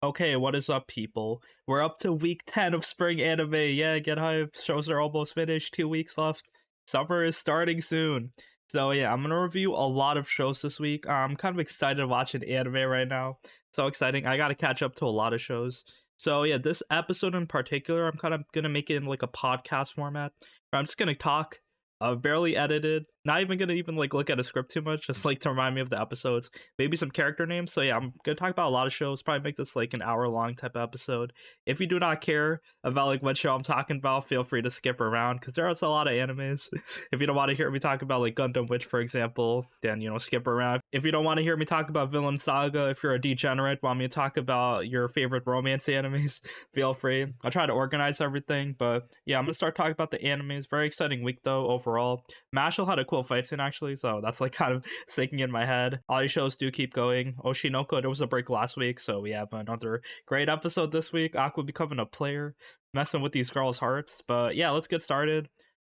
Okay, what is up, people? We're up to week 10 of spring anime. Yeah, get hype. Shows are almost finished. 2 weeks left. Summer is starting soon. So, yeah, I'm gonna review a lot of shows this week. I'm kind of excited to watch an anime right now. So exciting. I gotta catch up to a lot of shows. So, yeah, this episode in particular, I'm kind of gonna make it in like a podcast format where I'm just gonna talk. Barely edited. Not even gonna even like look at a script too much, just like to remind me of the episodes, maybe some character names. So yeah, I'm gonna talk about a lot of shows. Probably make this like an hour long type of episode. If you do not care about like what show I'm talking about, feel free to skip around because there's a lot of animes. If you don't want to hear me talk about like Gundam Witch, for example, then skip around. If you don't want to hear me talk about Vinland Saga, if you're a degenerate, want me to talk about your favorite romance animes, feel free. I'll try to organize everything, but yeah, I'm gonna start talking about the animes. Very exciting week though overall. Mashle had a cool fight scene actually, so that's like kind of sticking in my head. All these shows do keep going. Oshinoko, there was a break last week, so we have another great episode this week. Aqua becoming a player, messing with these girls' hearts. But yeah, let's get started.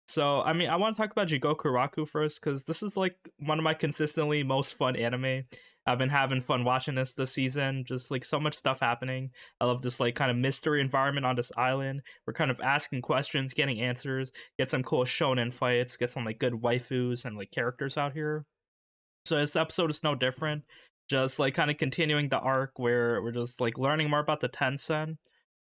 So, I mean, I want to talk about Jigokuraku first, because this is like one of my consistently most fun anime. I've been having fun watching this season. Just like so much stuff happening. I love this like kind of mystery environment on this island. We're kind of asking questions, getting answers, get some cool shonen fights, get some like good waifus and like characters out here. So this episode is no different. Just like kind of continuing the arc where we're just like learning more about the Tensen.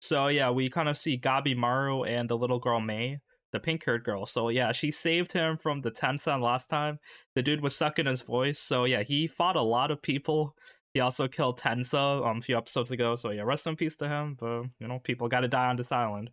So yeah, we kind of see Gabi Maru and the little girl May, the pink-haired girl. So yeah, she saved him from the Tensen last time. The dude was sucking his voice. So yeah, he fought a lot of people. He also killed Tensa a few episodes ago. So yeah, rest in peace to him. But people gotta die on this island.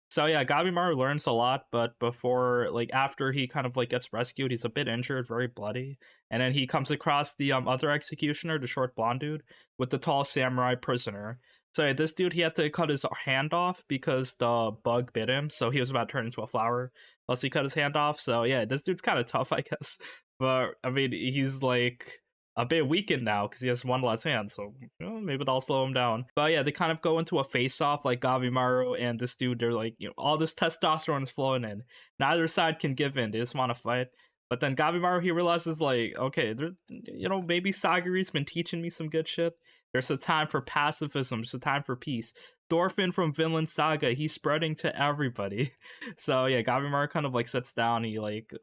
So yeah, Gabimaru learns a lot, but before like after he kind of like gets rescued, he's a bit injured, very bloody. And then he comes across the other executioner, the short blonde dude, with the tall samurai prisoner. So yeah, this dude, he had to cut his hand off because the bug bit him, so he was about to turn into a flower. Plus he cut his hand off. So yeah, this dude's kind of tough, I guess. But I mean, he's like a bit weakened now because he has one less hand, so maybe that'll slow him down. But yeah, they kind of go into a face-off, like Gabimaru and this dude. They're like, all this testosterone is flowing in. Neither side can give in. They just want to fight. But then Gabimaru, he realizes like, okay, maybe Sagari's been teaching me some good shit. There's a time for pacifism. There's a time for peace. Thorfinn from Vinland Saga, he's spreading to everybody. So yeah, Gabimaru kind of like sits down. He like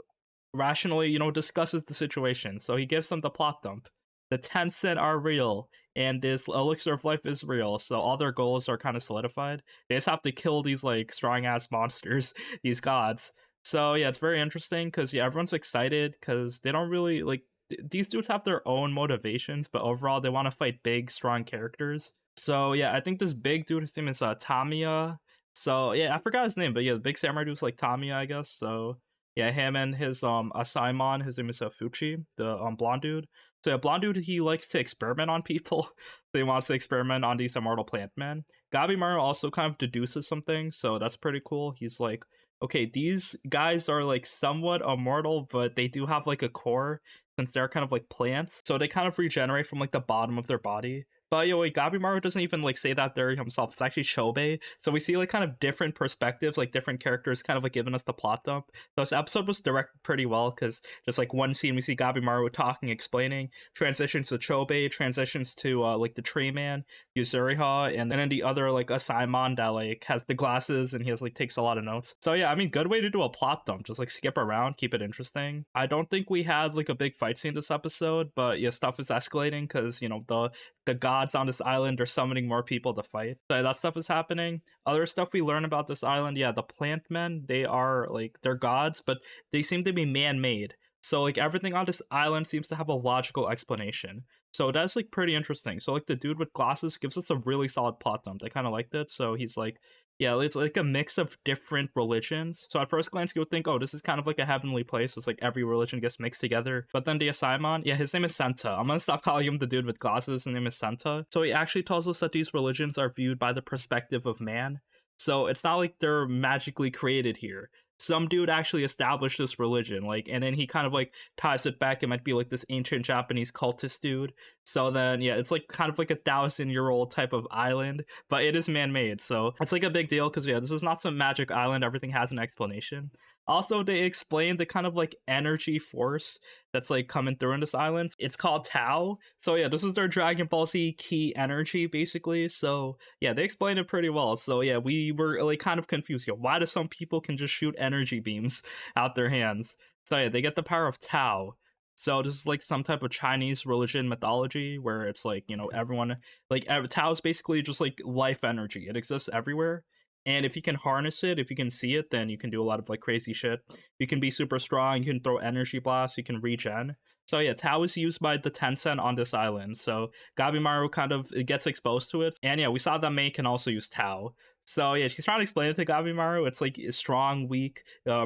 rationally, discusses the situation. So he gives them the plot dump. The Tencent are real, and this elixir of life is real. So all their goals are kind of solidified. They just have to kill these like strong ass monsters, these gods. So yeah, it's very interesting because yeah, everyone's excited because they don't really like these dudes have their own motivations, but overall they want to fight big, strong characters. So yeah, I think this big dude, his name is Tamiya. So yeah, I forgot his name, but yeah, the big samurai dude's like Tamiya, I guess. So yeah, him and his Asaimon, his name is Fuchi, the blonde dude. So yeah, blonde dude, he likes to experiment on people. So he wants to experiment on these immortal plant men. Gabimaru also kind of deduces something, so that's pretty cool. He's like, okay, these guys are like somewhat immortal, but they do have like a core since they're kind of like plants. So they kind of regenerate from like the bottom of their body. But wait, Gabimaru doesn't even like say that there himself. It's actually Shobei. So we see like kind of different perspectives, like different characters kind of like giving us the plot dump. So this episode was directed pretty well because just like one scene we see Gabimaru talking, explaining, transitions to Chobei, transitions to like the tree man, Yuzuriha, and then the other like Asaimon that like has the glasses and he has like takes a lot of notes. So yeah, I mean, good way to do a plot dump. Just like skip around, keep it interesting. I don't think we had like a big fight scene this episode, but yeah, stuff is escalating because the gods on this island are summoning more people to fight. So that stuff is happening. Other stuff we learn about this island, yeah, the plant men, they are like they're gods, but they seem to be man-made. So like everything on this island seems to have a logical explanation. So that's like pretty interesting. So like the dude with glasses gives us a really solid plot dump. I kind of liked it. So he's like, yeah, it's like a mix of different religions. So at first glance, you would think, oh, this is kind of like a heavenly place. It's like every religion gets mixed together. But then the Asaimon, yeah, his name is Senta. I'm gonna stop calling him the dude with glasses. His name is Senta. So he actually tells us that these religions are viewed by the perspective of man. So it's not like they're magically created here. Some dude actually established this religion, like, and then he kind of like ties it back. It might be like this ancient Japanese cultist dude. So then, yeah, it's like kind of like 1,000-year-old type of island, but it is man-made. So it's like a big deal because yeah, this is not some magic island. Everything has an explanation. Also, they explain the kind of like energy force that's like coming through in this island. It's called Tao. So yeah, this is their Dragon Ball Z key energy, basically. So yeah, they explained it pretty well. So yeah, we were like kind of confused. Yo, why do some people can just shoot energy beams out their hands? So yeah, they get the power of Tao. So this is like some type of Chinese religion mythology where it's like, you know, everyone like Tao is basically just like life energy. It exists everywhere. And if you can harness it, if you can see it, then you can do a lot of like crazy shit. You can be super strong, you can throw energy blasts, you can regen. So yeah, Tao is used by the Tencent on this island. So Gabimaru kind of gets exposed to it. And yeah, we saw that Mei can also use Tao. So yeah, she's trying to explain it to Gabimaru. It's like strong, weak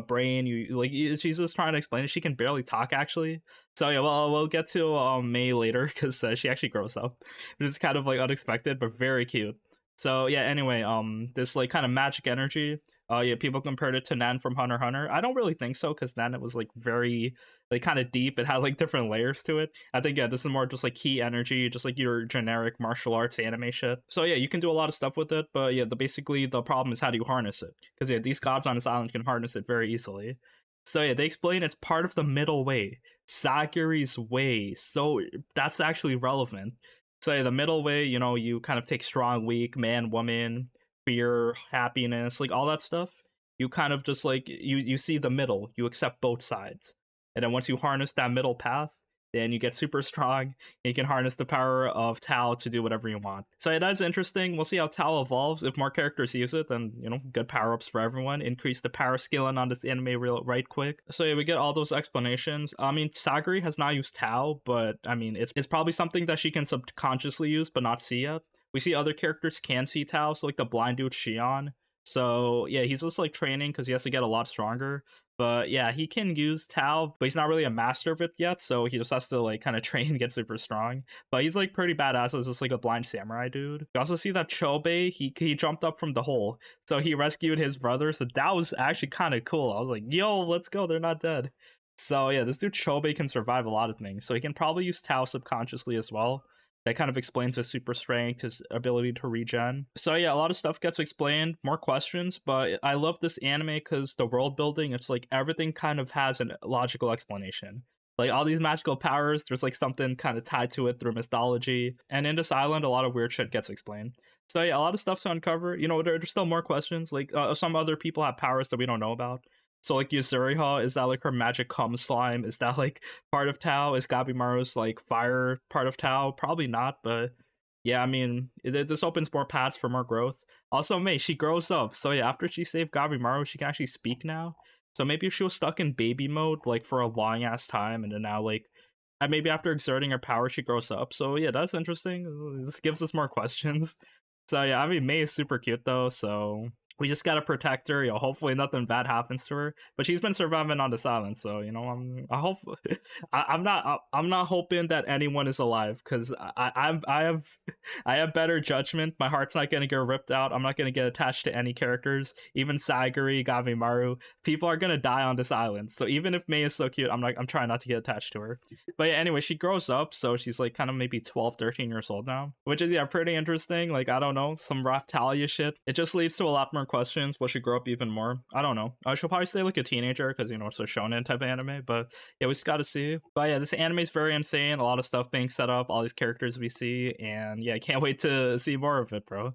brain. She's just trying to explain it. She can barely talk actually. So yeah, well we'll get to Mei later because she actually grows up, which is kind of like unexpected but very cute. So yeah, anyway, this like kind of magic energy. Yeah, people compared it to Nan from Hunter x Hunter. I don't really think so because Nan it was like very like kind of deep. It had like different layers to it. I think yeah, this is more just like key energy, just like your generic martial arts anime shit. So yeah, you can do a lot of stuff with it, but yeah, basically the problem is how do you harness it? Because yeah, these gods on this island can harness it very easily. So yeah, they explain it's part of the middle way, Sagiri's way. So that's actually relevant. So yeah, the middle way, you know, you kind of take strong, weak, man, woman, fear, happiness, like all that stuff. You kind of just like you see the middle. You accept both sides, and then once you harness that middle path, then you get super strong. And you can harness the power of Tao to do whatever you want. So yeah, that's interesting. We'll see how Tao evolves. If more characters use it, then you know, good power ups for everyone. Increase the power scaling on this anime real right quick. So yeah, we get all those explanations. I mean, Sagiri has not used Tao, but I mean, it's probably something that she can subconsciously use but not see yet. We see other characters can see Tao, so like the blind dude Shion. So yeah, he's just like training because he has to get a lot stronger. But yeah, he can use Tao, but he's not really a master of it yet, so he just has to like kind of train and get super strong. But he's like pretty badass as just like a blind samurai dude. You also see that Chobei, he jumped up from the hole, so he rescued his brother. So that was actually kind of cool. I was like, yo, let's go, they're not dead. So yeah, this dude Chobei can survive a lot of things, so he can probably use Tao subconsciously as well. That kind of explains his super strength, his ability to regen. So yeah, a lot of stuff gets explained, more questions, but I love this anime because the world building, it's like everything kind of has a logical explanation. Like all these magical powers, there's like something kind of tied to it through mythology. And in this island, a lot of weird shit gets explained. So yeah, a lot of stuff to uncover. You know, there's still more questions. Like some other people have powers that we don't know about. So like Yuzuriha, is that like her magic cum slime? Is that like part of Tao? Is Gabimaru's like fire part of Tao? Probably not, but yeah, I mean, this opens more paths for more growth. Also, Mei, she grows up, so yeah, after she saved Gabimaru, she can actually speak now. So maybe if she was stuck in baby mode like for a long ass time, and then now like, and maybe after exerting her power, she grows up. So yeah, that's interesting. This gives us more questions. So yeah, I mean, Mei is super cute though, so we just gotta protect her. You know, hopefully nothing bad happens to her. But she's been surviving on this island, so you know, I hope I'm not hoping that anyone is alive because I have better judgment. My heart's not gonna get ripped out. I'm not gonna get attached to any characters, even Sagiri, Gavimaru. People are gonna die on this island. So even if Mei is so cute, I'm trying not to get attached to her. But yeah, anyway, she grows up, so she's like kind of maybe 12, 13 years old now, which is yeah pretty interesting. Like I don't know, some Raftalia shit. It just leads to a lot more questions. Will she grow up even more? I don't know. She'll probably stay like a teenager because you know it's a shonen type of anime. But yeah, we just got to see. But yeah, this anime is very insane. A lot of stuff being set up. All these characters we see, and yeah, I can't wait to see more of it, bro.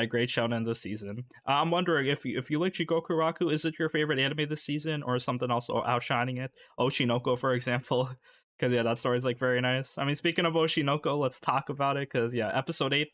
Great shonen this season. I'm wondering if you like Jigokuraku, is it your favorite anime this season, or is something else outshining it? Oshinoko, for example. Because yeah, that story's like very nice. I mean, speaking of Oshinoko, let's talk about it. Because yeah, episode 8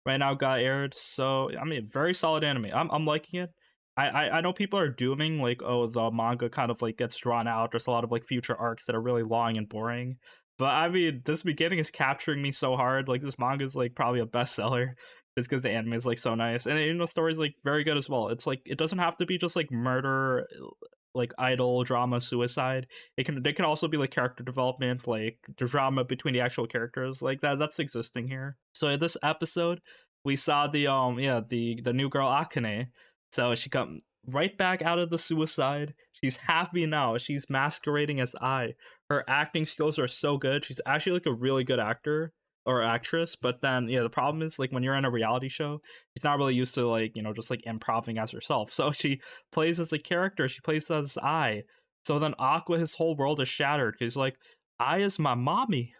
right now got aired. So I mean, very solid anime. I'm liking it. I know people are dooming like, oh, the manga kind of like gets drawn out. There's a lot of like future arcs that are really long and boring. But I mean, this beginning is capturing me so hard. Like this manga is like probably a bestseller just because the anime is like so nice, and you know, the story's like very good as well. It's like it doesn't have to be just like murder, like idle drama, suicide. They can also be like character development, like the drama between the actual characters, like that's existing here. So in this episode, we saw the the new girl Akane. So she come right back out of the suicide. She's happy now. She's masquerading as I. Her acting skills are so good. She's actually like a really good actor. or actress, but then yeah, the problem is like when you're in a reality show, she's not really used to like, just like improving as herself. So she plays as a character, she plays as I. So then Aqua, his whole world is shattered. He's like, I is my mommy.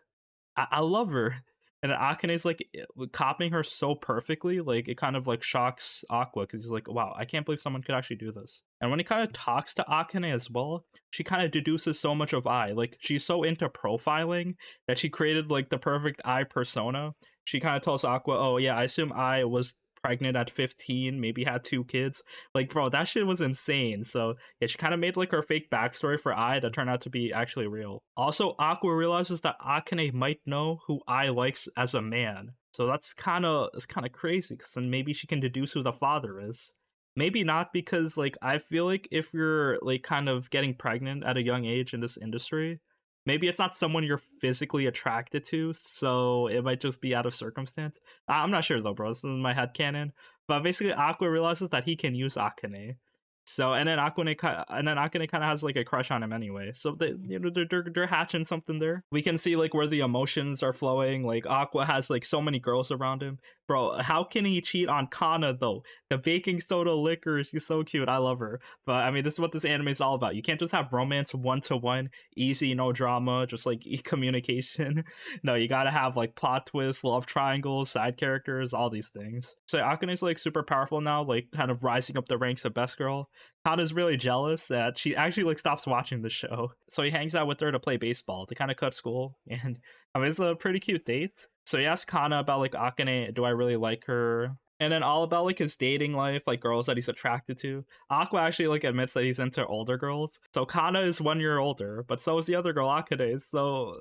I love her. And Akane's like copying her so perfectly, like it kind of like shocks Aqua because he's like, wow, I can't believe someone could actually do this. And when he kind of talks to Akane as well, she kind of deduces so much of I. Like she's so into profiling that she created like the perfect I persona. She kind of tells Aqua, oh yeah, I assume I was pregnant at 15, maybe had 2 kids. Like, bro, that shit was insane. So yeah, she kind of made like her fake backstory for I that turned out to be actually real. Also, Aqua realizes that Akane might know who I likes as a man. So that's kind of crazy because then maybe she can deduce who the father is. Maybe not because like I feel like if you're like kind of getting pregnant at a young age in this industry, maybe it's not someone you're physically attracted to, so it might just be out of circumstance. I'm not sure though, bro. This is my headcanon. But basically, Aqua realizes that he can use Akane. So and then Akane kind of has like a crush on him anyway. So they're hatching something there. We can see like where the emotions are flowing. Like Aqua has like so many girls around him, bro. How can he cheat on Kana though? The baking soda liquor, she's so cute. I love her. But I mean, this is what this anime is all about. You can't just have romance 1-to-1, easy, no drama, just like communication. No, you gotta have like plot twists, love triangles, side characters, all these things. So Akane's like super powerful now, like kind of rising up the ranks of best girl. Hana's really jealous that she actually like stops watching the show. So he hangs out with her to play baseball to kind of cut school. And I mean, it's a pretty cute date. So he asks Kana about like Akane, do I really like her? And then all about like his dating life, like girls that he's attracted to. Aqua actually like admits that he's into older girls. So Kana is 1 year older, but so is the other girl, Akane. So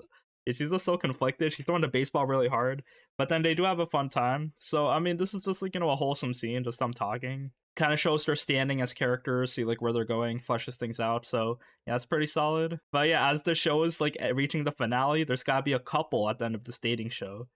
she's just so conflicted. She's throwing the baseball really hard, but then they do have a fun time. So I mean, this is just like a wholesome scene, just them talking. Kind of shows their standing as characters, see like where they're going, fleshes things out. So yeah, it's pretty solid. But yeah, as the show is like reaching the finale, there's gotta be a couple at the end of this dating show.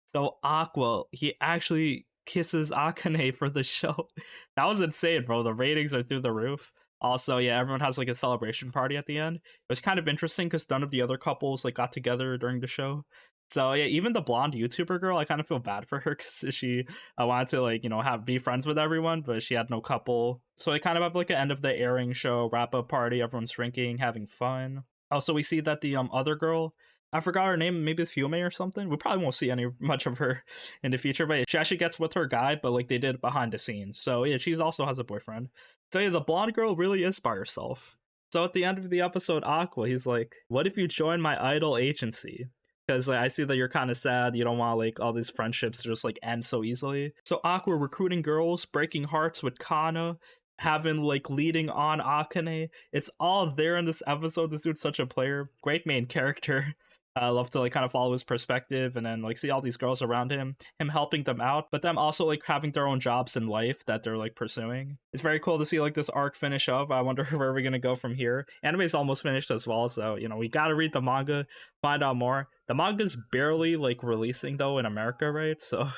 So Aqua, he actually kisses Akane for the show. That was insane, bro. The ratings are through the roof. Also, yeah, everyone has like a celebration party at the end. It was kind of interesting because none of the other couples like got together during the show. So yeah, even the blonde YouTuber girl, I kind of feel bad for her because she wanted to like have be friends with everyone, but she had no couple. So they kind of have like an end of the airing show wrap up party. Everyone's drinking, having fun. Also, we see that the other girl, I forgot her name. Maybe it's Fiume or something. We probably won't see any much of her in the future, but she actually gets with her guy, but like they did behind the scenes. So yeah, she's also has a boyfriend. So yeah, the blonde girl really is by herself. So at the end of the episode, Aqua, he's like, "What if you join my idol agency?" Because like, I see that you're kind of sad. You don't want like all these friendships to just like end so easily. So Aqua recruiting girls, breaking hearts with Kana, having like leading on Akane. It's all there in this episode. This dude's such a player. Great main character. I love to like kind of follow his perspective and then like see all these girls around him helping them out, but them also like having their own jobs in life that they're like pursuing. It's very cool to see like this arc finish up. I wonder where we're gonna go from here. Anime's almost finished as well, so we gotta read the manga, find out more. The manga's barely like releasing though in America, right? So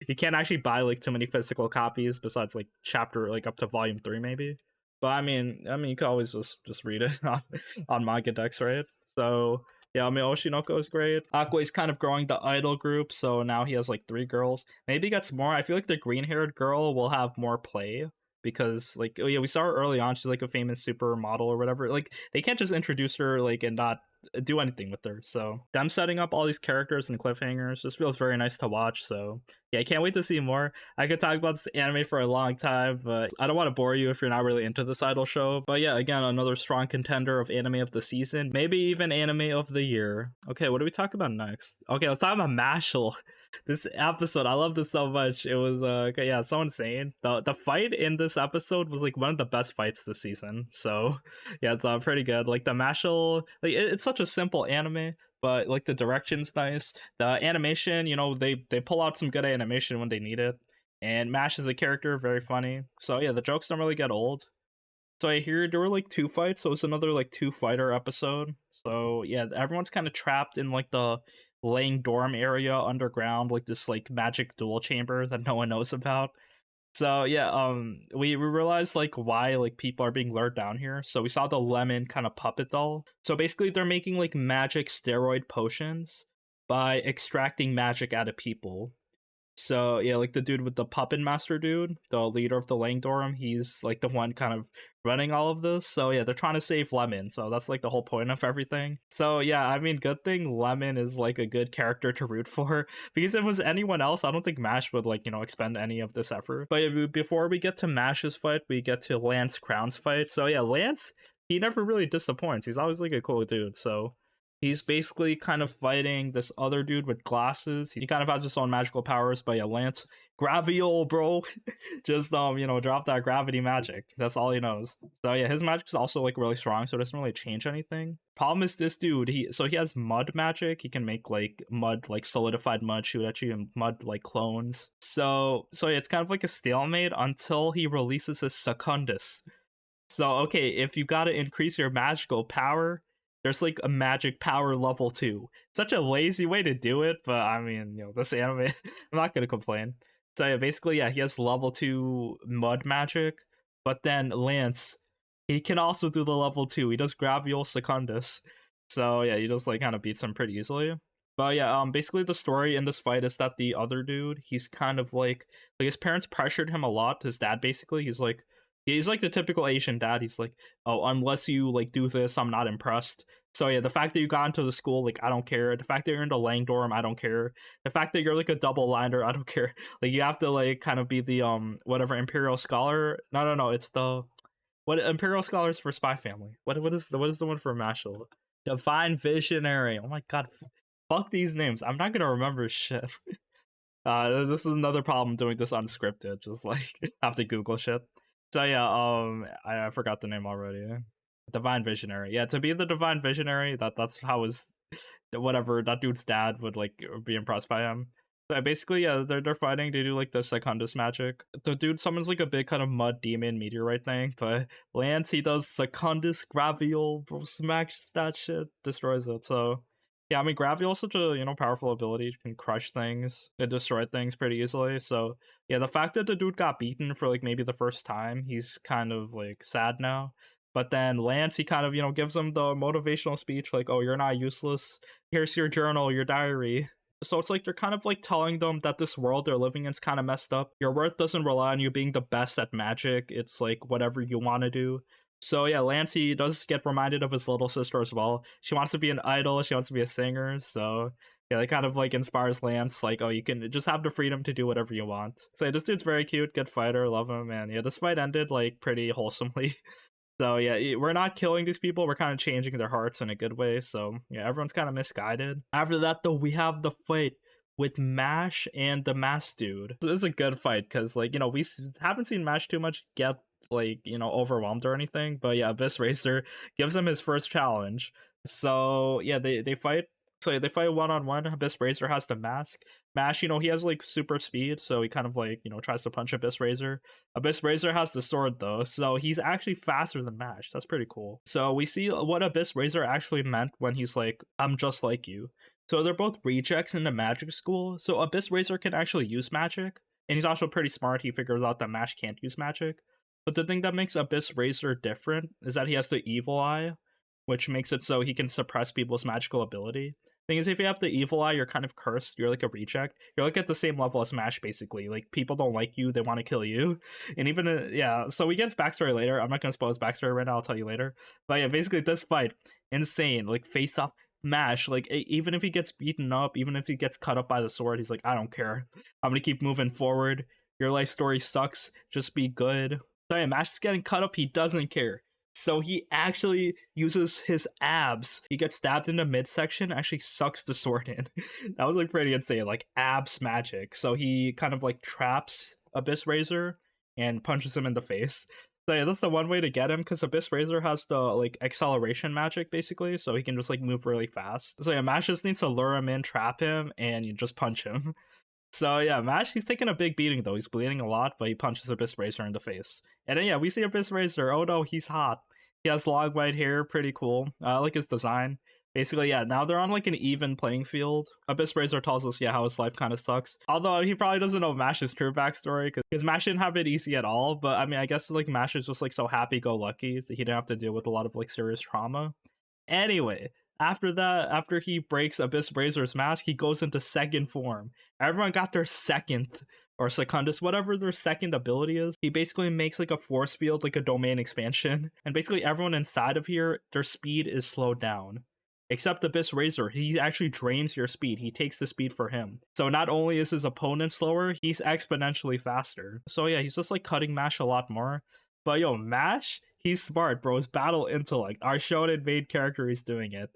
you can't actually buy like too many physical copies besides like chapter like up to volume 3 maybe. But I mean, you can always just read it on manga decks, right? So yeah, I mean, Oshinoko is great. Aqua is kind of growing the idol group, so now he has like 3 girls. Maybe he gets more. I feel like the green-haired girl will have more play because, like, oh yeah, we saw her early on. She's like a famous supermodel or whatever. Like, they can't just introduce her like and not do anything with her. So them setting up all these characters and cliffhangers just feels very nice to watch. So yeah, I can't wait to see more. I could talk about this anime for a long time, but I don't want to bore you if you're not really into this idol show. But yeah, again, another strong contender of anime of the season, maybe even anime of the year. Okay, what do we talk about next? Okay, let's talk about Mashle. This episode, I love this so much. It was okay, yeah, so insane. The fight in this episode was like one of the best fights this season. So yeah, it's pretty good. Like the Mashle, like it's such a simple anime, but like the direction's nice. The animation, they pull out some good animation when they need it. And Mash is the character, very funny. So yeah, the jokes don't really get old. So I hear there were like 2 fights, so it's another like 2 fighter episode. So yeah, everyone's kind of trapped in like the laying dorm area underground, like this like magic duel chamber that no one knows about. So yeah, we realized like why like people are being lured down here. So we saw the lemon kind of puppet doll. So basically they're making like magic steroid potions. by extracting magic out of people. So yeah, like the dude with the puppet master dude, the leader of the Langdorm, he's like the one kind of running all of this. So yeah, they're trying to save Lemon. So that's like the whole point of everything. So yeah, I mean, good thing Lemon is like a good character to root for because if it was anyone else, I don't think Mash would like expend any of this effort. But yeah, before we get to Mash's fight, we get to Lance Crown's fight. So yeah, Lance, he never really disappoints. He's always like a cool dude. So he's basically kind of fighting this other dude with glasses. He kind of has his own magical powers, but yeah, Lance, Graviol, bro. Just drop that gravity magic. That's all he knows. So yeah, his magic is also like really strong, so it doesn't really change anything. Problem is this dude, he has mud magic. He can make like mud, like solidified mud shoot at you and mud like clones. So yeah, it's kind of like a stalemate until he releases his Secundus. So okay, if you gotta increase your magical power, there's like a magic power level 2. Such a lazy way to do it, but I mean, this anime, I'm not gonna complain. So yeah, basically, yeah, he has level 2 mud magic, but then Lance, he can also do the level 2. He does Graviol Secundus. So yeah, he just like kind of beats him pretty easily. But yeah, basically the story in this fight is that the other dude, he's kind of like his parents pressured him a lot. His dad basically, he's like the typical Asian dad. He's like, oh, unless you like do this, I'm not impressed. So yeah, the fact that you got into the school, like, I don't care. The fact that you're into Langdorm, I don't care. The fact that you're like a double liner, I don't care. Like, you have to like kind of be the whatever Imperial Scholar. No, it's the what Imperial Scholars for Spy Family. What is the one for Mashle? Divine Visionary. Oh my god, fuck these names. I'm not gonna remember shit. This is another problem doing this unscripted. Just like have to Google shit. So yeah, I forgot the name already. Divine Visionary. Yeah, to be the Divine Visionary, that's how his whatever that dude's dad would like be impressed by him. So basically, yeah, they're fighting to do like the Secundus magic. The dude summons like a big kind of mud demon meteorite thing, but Lance, he does Secundus Graviol, bro, smacks that shit, destroys it. So yeah, I mean, Graviol's such a powerful ability. It can crush things and destroy things pretty easily. So yeah, the fact that the dude got beaten for like maybe the first time, he's kind of like sad now. But then Lance, he kind of gives him the motivational speech like, "Oh, you're not useless. Here's your journal, your diary." So it's like they're kind of like telling them that this world they're living in is kind of messed up. Your worth doesn't rely on you being the best at magic. It's like whatever you want to do. So yeah, Lancey does get reminded of his little sister as well. She wants to be an idol. She wants to be a singer. So yeah, that kind of like inspires Lance. Like, oh, you can just have the freedom to do whatever you want. So yeah, this dude's very cute, good fighter, love him, and yeah, this fight ended like pretty wholesomely. So yeah, we're not killing these people. We're kind of changing their hearts in a good way. So yeah, everyone's kind of misguided. After that, though, we have the fight with Mash and the Mask Dude. So this is a good fight because, like, we haven't seen Mash too much get like overwhelmed or anything. But yeah, Abyss Racer gives him his first challenge. So yeah, they fight. So they fight one-on-one. Abyss Razor has the mask. Mash, he has like super speed, so he kind of like tries to punch Abyss Razor. Abyss Razor has the sword though, so he's actually faster than Mash. That's pretty cool. So we see what Abyss Razor actually meant when he's like, "I'm just like you." So they're both rejects in the magic school. So Abyss Razor can actually use magic, and he's also pretty smart. He figures out that Mash can't use magic. But the thing that makes Abyss Razor different is that he has the Evil Eye, which makes it so he can suppress people's magical ability. Thing is, if you have the Evil Eye, you're kind of cursed. You're like a reject. You're like at the same level as Mash, basically. Like, people don't like you. They want to kill you. And even, yeah, so we get his backstory later. I'm not going to spoil his backstory right now. I'll tell you later. But yeah, basically, this fight, insane. Like, face off Mash. Like, even if he gets beaten up, even if he gets cut up by the sword, he's like, I don't care. I'm going to keep moving forward. Your life story sucks. Just be good. So yeah, Mash is getting cut up. He doesn't care. So he actually uses his abs. He gets stabbed in the midsection, actually sucks the sword in. That was like pretty insane, like abs magic. So he kind of like traps Abyss Razor and punches him in the face. So yeah, that's the one way to get him, because Abyss Razor has the like acceleration magic basically, so he can just like move really fast. So yeah, Mash just needs to lure him in, trap him, and you just punch him. So yeah, Mash, he's taking a big beating though. He's bleeding a lot, but he punches Abyss Razor in the face. And then yeah, we see Abyss Razor. Oh no, he's hot. He has long white hair, pretty cool. I like his design. Basically, yeah, now they're on like an even playing field. Abyss Razor tells us, yeah, how his life kind of sucks. Although he probably doesn't know Mash's true backstory, because Mash didn't have it easy at all. But I mean, I guess like Mash is just like so happy-go-lucky that he didn't have to deal with a lot of like serious trauma. Anyway, After that, after he breaks Abyss Razor's mask, he goes into second form. Everyone got their second or secondus, whatever their second ability is. He basically makes like a force field, like a domain expansion, and basically everyone inside of here, their speed is slowed down. Except Abyss Razor, he actually drains your speed. He takes the speed for him. So not only is his opponent slower, he's exponentially faster. So yeah, he's just like cutting Mash a lot more. But yo, Mash, he's smart, bro. His battle intellect. Our shonen main character is doing it.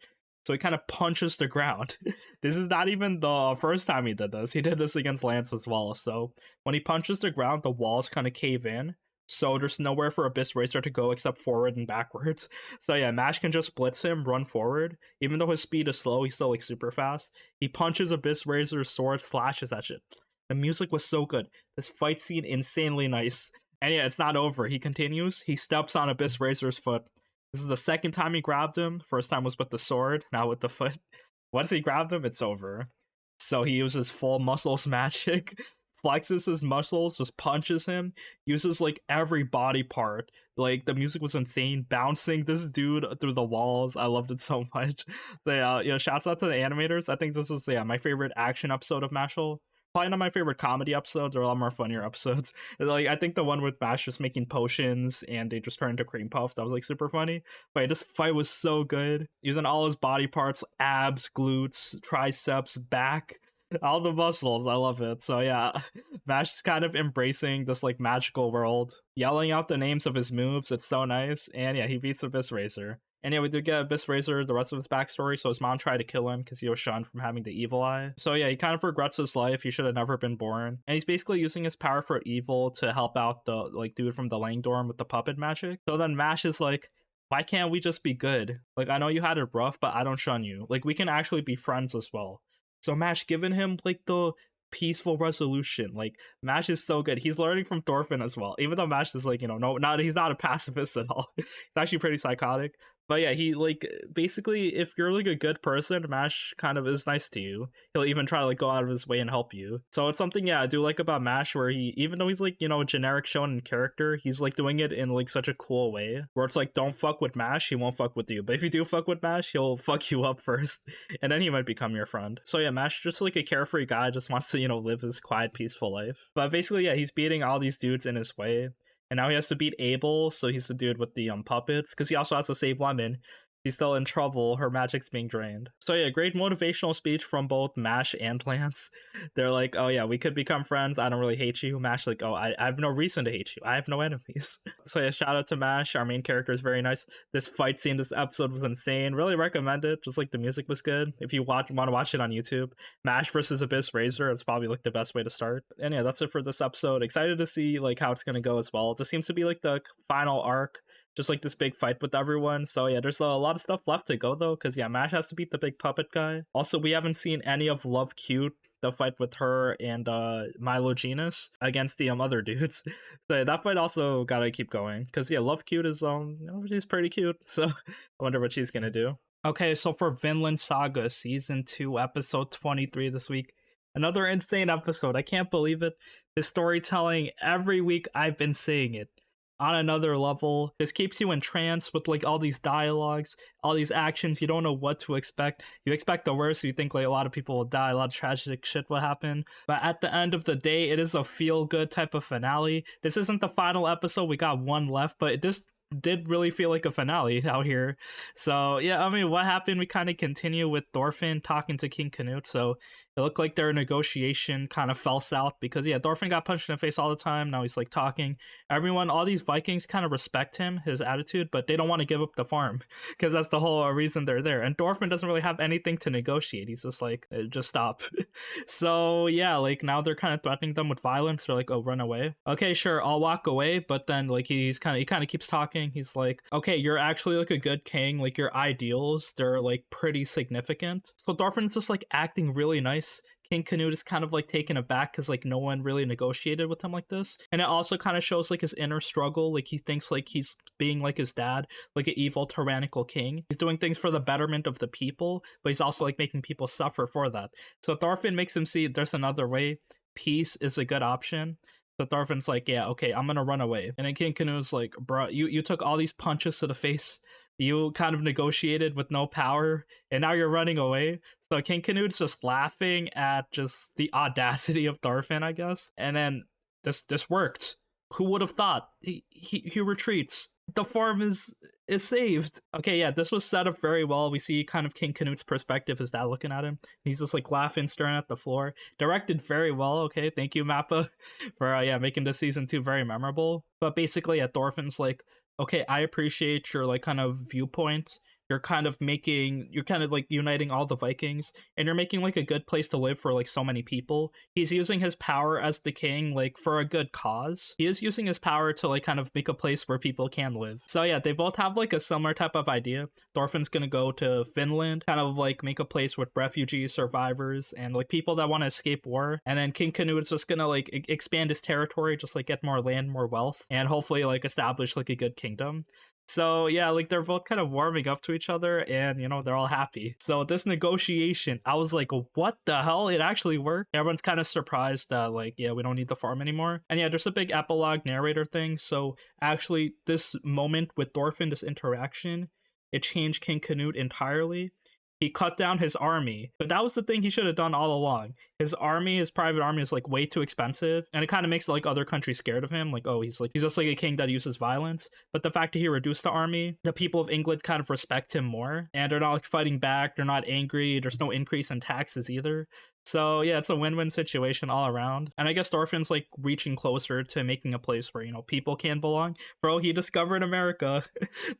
So he kind of punches the ground. This is not even the first time he did this. He did this against Lance as well. So when he punches the ground, the walls kind of cave in. So there's nowhere for Abyss Racer to go except forward and backwards. So yeah, Mash can just blitz him, run forward. Even though his speed is slow, he's still like super fast. He punches Abyss Razor's sword, slashes that shit. The music was so good. This fight scene, insanely nice. And yeah, it's not over. He continues. He steps on Abyss Razor's foot. This is the second time he grabbed him. First time was with the sword, now with the foot. Once he grabbed him, it's over. So he uses full muscles magic, flexes his muscles, just punches him, uses like every body part. Like the music was insane, bouncing this dude through the walls. I loved it so much. Shouts out to the animators. I think this was my favorite action episode of Mashle. Probably not my favorite comedy episodes. There are a lot more funnier episodes. Like I think the one with Mash just making potions and they just turn into cream puffs, that was like super funny. But this fight was so good. Using all his body parts, abs, glutes, triceps, back, all the muscles. I love it. So yeah, Mash is kind of embracing this like magical world, yelling out the names of his moves. It's so nice. And yeah, he beats Abyss Razor. And yeah, we did get Abyss Razor, the rest of his backstory. So his mom tried to kill him because he was shunned from having the evil eye. So yeah, he kind of regrets his life. He should have never been born. And he's basically using his power for evil to help out the like dude from the Langdorm with the puppet magic. So then Mash is like, why can't we just be good? Like, I know you had it rough, but I don't shun you. Like, we can actually be friends as well. So Mash giving him like the peaceful resolution. Like Mash is so good. He's learning from Thorfinn as well. Even though Mash is like, he's not a pacifist at all. He's actually pretty psychotic. But yeah, he like basically if you're like a good person, Mash kind of is nice to you. He'll even try to like go out of his way and help you. So it's something I do like about Mash where he, even though he's like, a generic shonen character, he's like doing it in like such a cool way where it's like, don't fuck with Mash, he won't fuck with you. But if you do fuck with Mash, he'll fuck you up first and then he might become your friend. So yeah, Mash just like a carefree guy, just wants to, live his quiet, peaceful life. But basically, yeah, he's beating all these dudes in his way. And now he has to beat Abel, so he's the dude with the puppets, because he also has to save Lemon. She's still in trouble, her magic's being drained. So yeah, great motivational speech from both Mash and Lance. They're like, oh yeah, we could become friends, I don't really hate you. Mash like, oh, I have no reason to hate you, I have no enemies. So yeah, shout out to Mash, our main character is very nice. This fight scene, this episode was insane, really recommend it, just like the music was good. If you want to watch it on YouTube, Mash versus Abyss Razor, it's probably like the best way to start. And yeah, that's it for this episode. Excited to see like how it's gonna go as well. It just seems to be like the final arc, just like this big fight with everyone. So yeah, there's a lot of stuff left to go though, because yeah, Mash has to beat the big puppet guy. Also, we haven't seen any of Love Cute, the fight with her and Milo Genus against the other dudes. So yeah, that fight also gotta keep going, because yeah, Love Cute is she's pretty cute. So I wonder what she's gonna do. Okay, so for Vinland Saga season 2 episode 23 this week, another insane episode. I can't believe it. The storytelling every week, I've been saying it, on another level. This keeps you in trance with like all these dialogues, all these actions. You don't know what to expect. You expect the worst. You think like a lot of people will die, a lot of tragic shit will happen. But at the end of the day, it is a feel-good type of finale. This isn't the final episode. We got one left, but this did really feel like a finale out here. So yeah, I mean, what happened? We kind of continue with Thorfinn talking to King Canute. So it looked like their negotiation kind of fell south because yeah, Thorfinn got punched in the face all the time. Now he's like talking. Everyone, all these Vikings kind of respect him, his attitude, but they don't want to give up the farm because that's the whole reason they're there. And Thorfinn doesn't really have anything to negotiate. He's just like, just stop. So yeah, like now they're kind of threatening them with violence. They're like, oh, run away. Okay, sure, I'll walk away. But then like he kind of keeps talking. He's like, okay, you're actually like a good king. Like your ideals, they're like pretty significant. So Thorfinn's just like acting really nice. King Canute is kind of like taken aback because like no one really negotiated with him like this. And it also kind of shows like his inner struggle. Like he thinks like he's being like his dad, like an evil tyrannical king. He's doing things for the betterment of the people, but he's also like making people suffer for that. So Thorfinn makes him see there's another way. Peace is a good option. So Thorfinn's like, yeah, okay, I'm gonna run away. And then King Canute's like, bro, you took all these punches to the face. You kind of negotiated with no power, and now you're running away. So King Canute's just laughing at just the audacity of Thorfinn, I guess. And then this worked. Who would have thought? He retreats. The farm is saved. Okay, yeah, this was set up very well. We see kind of King Canute's perspective, his dad looking at him. He's just like laughing, staring at the floor. Directed very well. Okay, thank you, Mappa, for yeah, making this season 2 very memorable. But basically, yeah, Thorfinn's like, okay, I appreciate your like kind of viewpoint. You're kind of like uniting all the Vikings, and you're making like a good place to live for like so many people. He's using his power as the king like for a good cause. He is using his power to like kind of make a place where people can live. So yeah, they both have like a similar type of idea. Thorfinn's gonna go to Vinland, kind of like make a place with refugees, survivors, and like people that want to escape war. And then King Canute is just gonna like expand his territory, just like get more land, more wealth, and hopefully like establish like a good kingdom. So yeah, like they're both kind of warming up to each other, and you know, they're all happy. So this negotiation, I was like, what the hell? It actually worked. Everyone's kind of surprised that like, yeah, we don't need the farm anymore. And yeah, there's a big epilogue narrator thing. So actually this moment with Thorfinn, this interaction, it changed King Canute entirely. He cut down his army, but that was the thing he should have done all along. His army, his private army, is like way too expensive, and it kind of makes like other countries scared of him. Like, oh, he's just like a king that uses violence. But the fact that he reduced the army, the people of England kind of respect him more, and they're not like fighting back. They're not angry. There's no increase in taxes either. So yeah, it's a win-win situation all around. And I guess Thorfinn's like reaching closer to making a place where, you know, people can belong. Bro, he discovered America.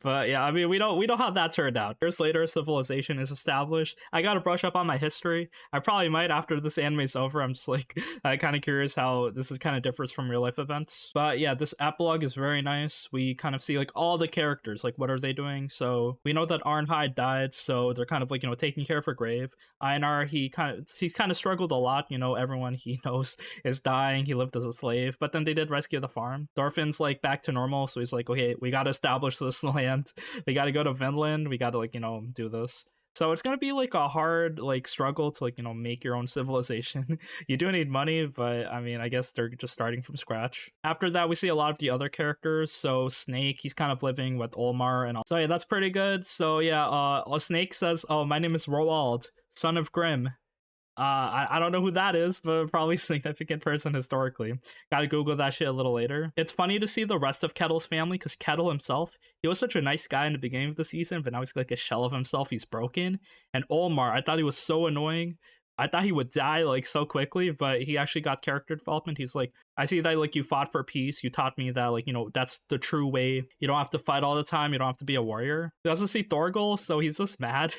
But yeah, I mean, we know how that turned out. Years later, civilization is established. I gotta brush up on my history. I probably might after this anime's over. I'm just like kind of curious how this is kind of differs from real life events. But yeah, this epilogue is very nice. We kind of see like all the characters, like what are they doing? So we know that Arnheid died, so they're kind of like, you know, taking care of her grave. Einar, he's kind of struggled a lot, you know, everyone he knows is dying. He lived as a slave, but then they did rescue the farm. Thorfinn's like back to normal, so he's like, okay, we gotta establish this land. We gotta go to Vinland. We gotta like, you know, do this. So it's gonna be like a hard like struggle to like, you know, make your own civilization. You do need money, but I mean, I guess they're just starting from scratch. After that, we see a lot of the other characters. So Snake, he's kind of living with Olmar and all. So yeah, that's pretty good. So yeah, Snake says, oh, my name is Roald, son of Grimm. I don't know who that is, but probably a significant person historically. Gotta Google that shit a little later. It's funny to see the rest of Kettle's family, because Kettle himself, he was such a nice guy in the beginning of the season, but now he's like a shell of himself. He's broken. And Olmar, I thought he was so annoying. I thought he would die like so quickly, but he actually got character development. He's like, I see that like you fought for peace. You taught me that like, you know, that's the true way. You don't have to fight all the time. You don't have to be a warrior. He also see Thorgal, so he's just mad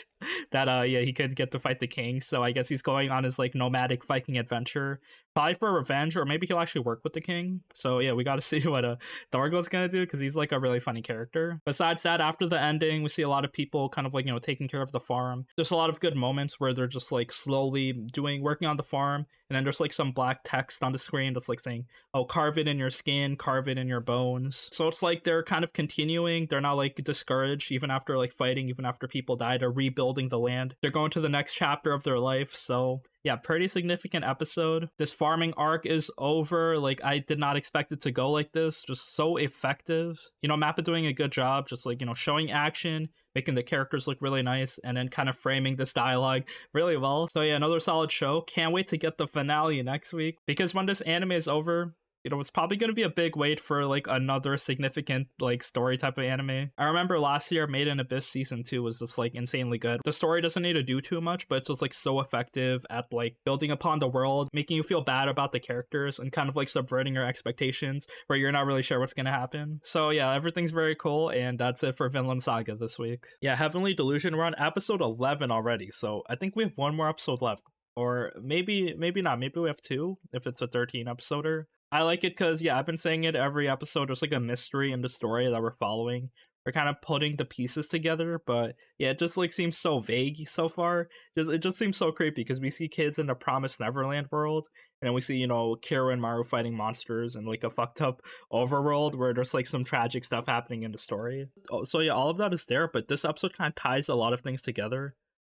that yeah, he couldn't get to fight the king. So I guess he's going on his like nomadic Viking adventure, probably for revenge, or maybe he'll actually work with the king. So yeah, we got to see what Thorgal's gonna do, because he's like a really funny character. Besides that, after the ending, we see a lot of people kind of like, you know, taking care of the farm. There's a lot of good moments where they're just like slowly working on the farm, and then there's like some black text on the screen that's like saying, oh, carve it in your skin, carve it in your bones. So it's like they're kind of continuing. They're not like discouraged even after like fighting, even after people die. They're rebuilding the land. They're going to the next chapter of their life. So yeah, pretty significant episode. This farming arc is over. Like, I did not expect it to go like this. Just so effective. You know, Mappa doing a good job, just like, you know, showing action, making the characters look really nice, and then kind of framing this dialogue really well. So yeah, another solid show. Can't wait to get the finale next week, because when this anime is over, you know, it's probably going to be a big wait for like another significant like story type of anime. I remember last year Made in Abyss season 2 was just like insanely good. The story doesn't need to do too much, but it's just like so effective at like building upon the world, making you feel bad about the characters, and kind of like subverting your expectations where you're not really sure what's going to happen. So yeah, everything's very cool, and that's it for Vinland Saga this week. Yeah, Heavenly Delusion, we're on episode 11 already, so I think we have one more episode left. Or maybe not, maybe we have two if it's a 13 episoder. I like it because, yeah, I've been saying it every episode. There's like a mystery in the story that we're following. We're kind of putting the pieces together, but yeah, it just like seems so vague so far. It just seems so creepy, because we see kids in the Promised Neverland world, and then we see, you know, Kira and Maru fighting monsters in like a fucked up overworld where there's like some tragic stuff happening in the story. So yeah, all of that is there, but this episode kind of ties a lot of things together.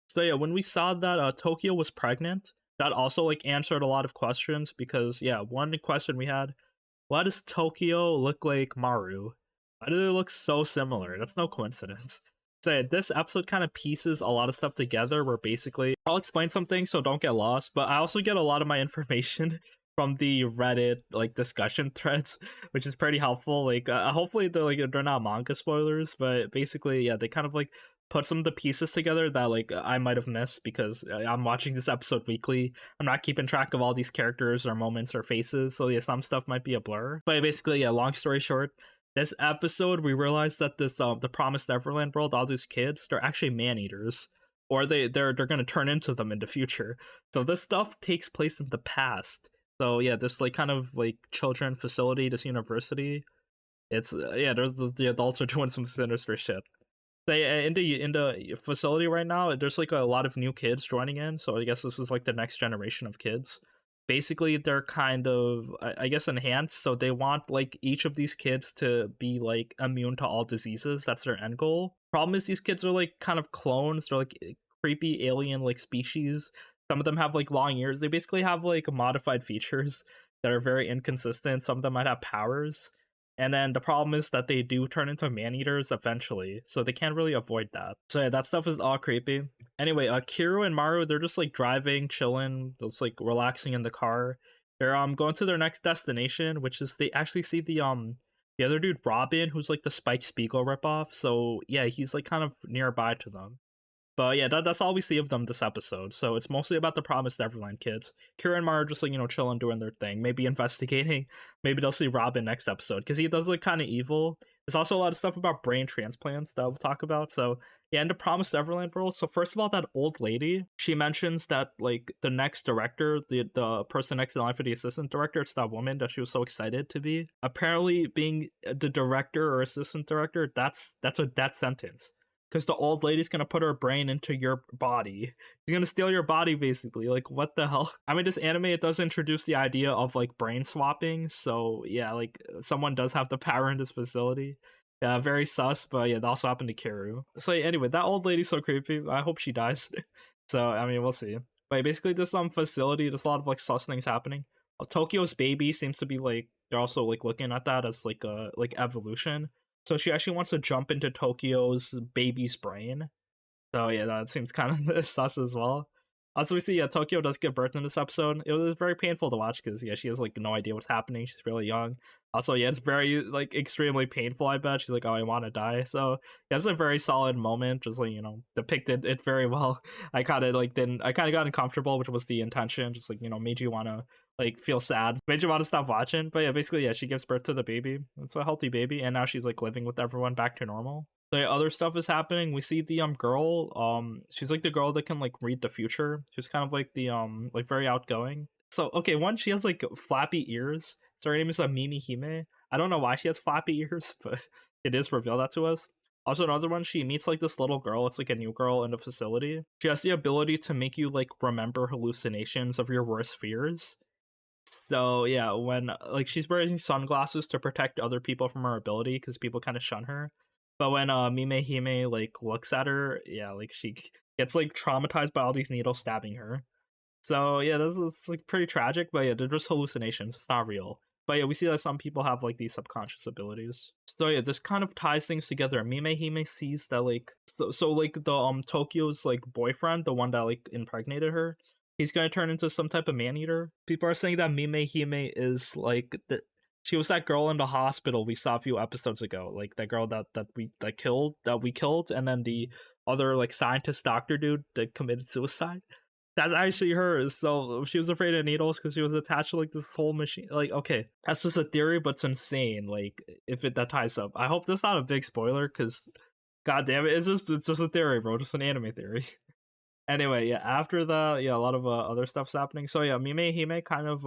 So yeah, when we saw that Tokyo was pregnant, that also like answered a lot of questions, because yeah, one question we had, why does Tokyo look like Maru? Why do they look so similar? That's no coincidence. So yeah, this episode kind of pieces a lot of stuff together where basically I'll explain some things so don't get lost, but I also get a lot of my information from the Reddit like discussion threads, which is pretty helpful. Like hopefully they're not manga spoilers, but basically yeah, they kind of like put some of the pieces together that like I might have missed because I'm watching this episode weekly. I'm not keeping track of all these characters or moments or faces, so yeah, some stuff might be a blur. But basically, yeah, long story short, this episode we realized that this the Promised Neverland world, all these kids, they're actually man eaters, or they're gonna turn into them in the future. So this stuff takes place in the past. So yeah, this like kind of like children facility, this university. It's yeah, there's the adults are doing some sinister shit. They in the facility right now. There's like a lot of new kids joining in, so I guess this was like the next generation of kids. Basically, they're kind of I guess enhanced, so they want like each of these kids to be like immune to all diseases. That's their end goal. Problem is, these kids are like kind of clones. They're like creepy alien like species. Some of them have like long ears. They basically have like modified features that are very inconsistent. Some of them might have powers, and then the problem is that they do turn into man eaters eventually, so they can't really avoid that. So yeah, that stuff is all creepy. Anyway, Kiru and Maru, they're just like driving, chilling, just like relaxing in the car. They're going to their next destination, which is they actually see the other dude Robin, who's like the Spike Spiegel ripoff. So yeah, he's like kind of nearby to them. But yeah, that's all we see of them this episode. So it's mostly about the Promised Neverland kids. Kira and Mara are just like, chilling, doing their thing, maybe investigating. Maybe they'll see Robin next episode because he does look kind of evil. There's also a lot of stuff about brain transplants that we'll talk about. So yeah, in the Promised Neverland world. So first of all, that old lady, she mentions that like the next director, the person next in line for the assistant director, it's that woman that she was so excited to be. Apparently, being the director or assistant director, that's a death sentence because the old lady's gonna put her brain into your body. She's gonna steal your body, basically. Like, what the hell? I mean, this anime, it does introduce the idea of like brain swapping. So yeah, like someone does have the power in this facility. Yeah, very sus, but yeah, that also happened to Kiru. So yeah, anyway, that old lady's so creepy. I hope she dies. So I mean, we'll see. But basically, this facility, there's a lot of like sus things happening. Tokyo's baby seems to be like they're also like looking at that as like a like evolution. So she actually wants to jump into Tokyo's baby's brain. So yeah, that seems kind of sus as well. Also, we see Tokyo does give birth in this episode. It was very painful to watch because yeah, she has like no idea what's happening. She's really young. Also, yeah, it's very like extremely painful. I bet she's like, oh, I want to die. So yeah, it's a very solid moment. Just like depicted it very well. I kind of got uncomfortable, which was the intention. Just like made you want to like feel sad, made you want to stop watching. But yeah, basically yeah, she gives birth to the baby. It's a healthy baby, and now she's like living with everyone back to normal. The other stuff is happening. We see the girl. She's like the girl that can like read the future. She's kind of like the like very outgoing. So okay, one, she has like flappy ears. So her name is Mimi Hime. I don't know why she has flappy ears, but it is revealed that to us. Also, another one, she meets like this little girl. It's like a new girl in the facility. She has the ability to make you like remember hallucinations of your worst fears. So yeah, when like she's wearing sunglasses to protect other people from her ability because people kind of shun her. But when Mime Hime like looks at her, yeah, like she gets like traumatized by all these needles stabbing her. So yeah, this is like pretty tragic, but yeah, they're just hallucinations. It's not real. But yeah, we see that some people have like these subconscious abilities. So yeah, this kind of ties things together. Mime Hime sees that like so like the Tokyo's like boyfriend, the one that like impregnated her, he's gonna turn into some type of man eater. People are saying that Mime Hime is like she was that girl in the hospital we saw a few episodes ago, like that girl that we killed, and then the other like scientist doctor dude that committed suicide. That's actually her. So she was afraid of needles because she was attached to like this whole machine. Like, okay, that's just a theory, but it's insane. Like, if that ties up, I hope that's not a big spoiler because, god damn it, it's just a theory, bro, just an anime theory. Anyway, yeah, after that, yeah, a lot of other stuff's happening. So yeah, Mime Hime kind of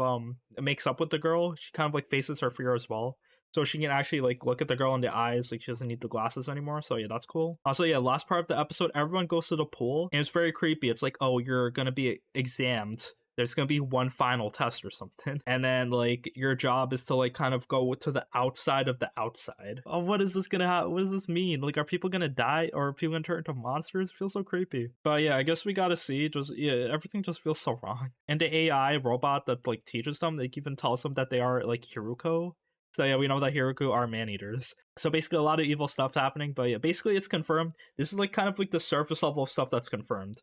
makes up with the girl. She kind of like faces her fear as well. So she can actually like look at the girl in the eyes, like she doesn't need the glasses anymore. So yeah, that's cool. Also, yeah, last part of the episode, everyone goes to the pool, and it's very creepy. It's like, oh, you're gonna be examined. There's gonna be one final test or something, and then like your job is to like kind of go to the outside of the outside. Oh, what is this gonna happen? What does this mean? Like, are people gonna die or are people gonna turn into monsters? It feels so creepy. But yeah, I guess we gotta see. Just yeah, everything just feels so wrong. And the AI robot that like teaches them, they even tells them that they are like Hiruko. So yeah, we know that Hiroku are man-eaters. So basically a lot of evil stuff happening, but yeah, basically it's confirmed. This is like kind of like the surface level of stuff that's confirmed.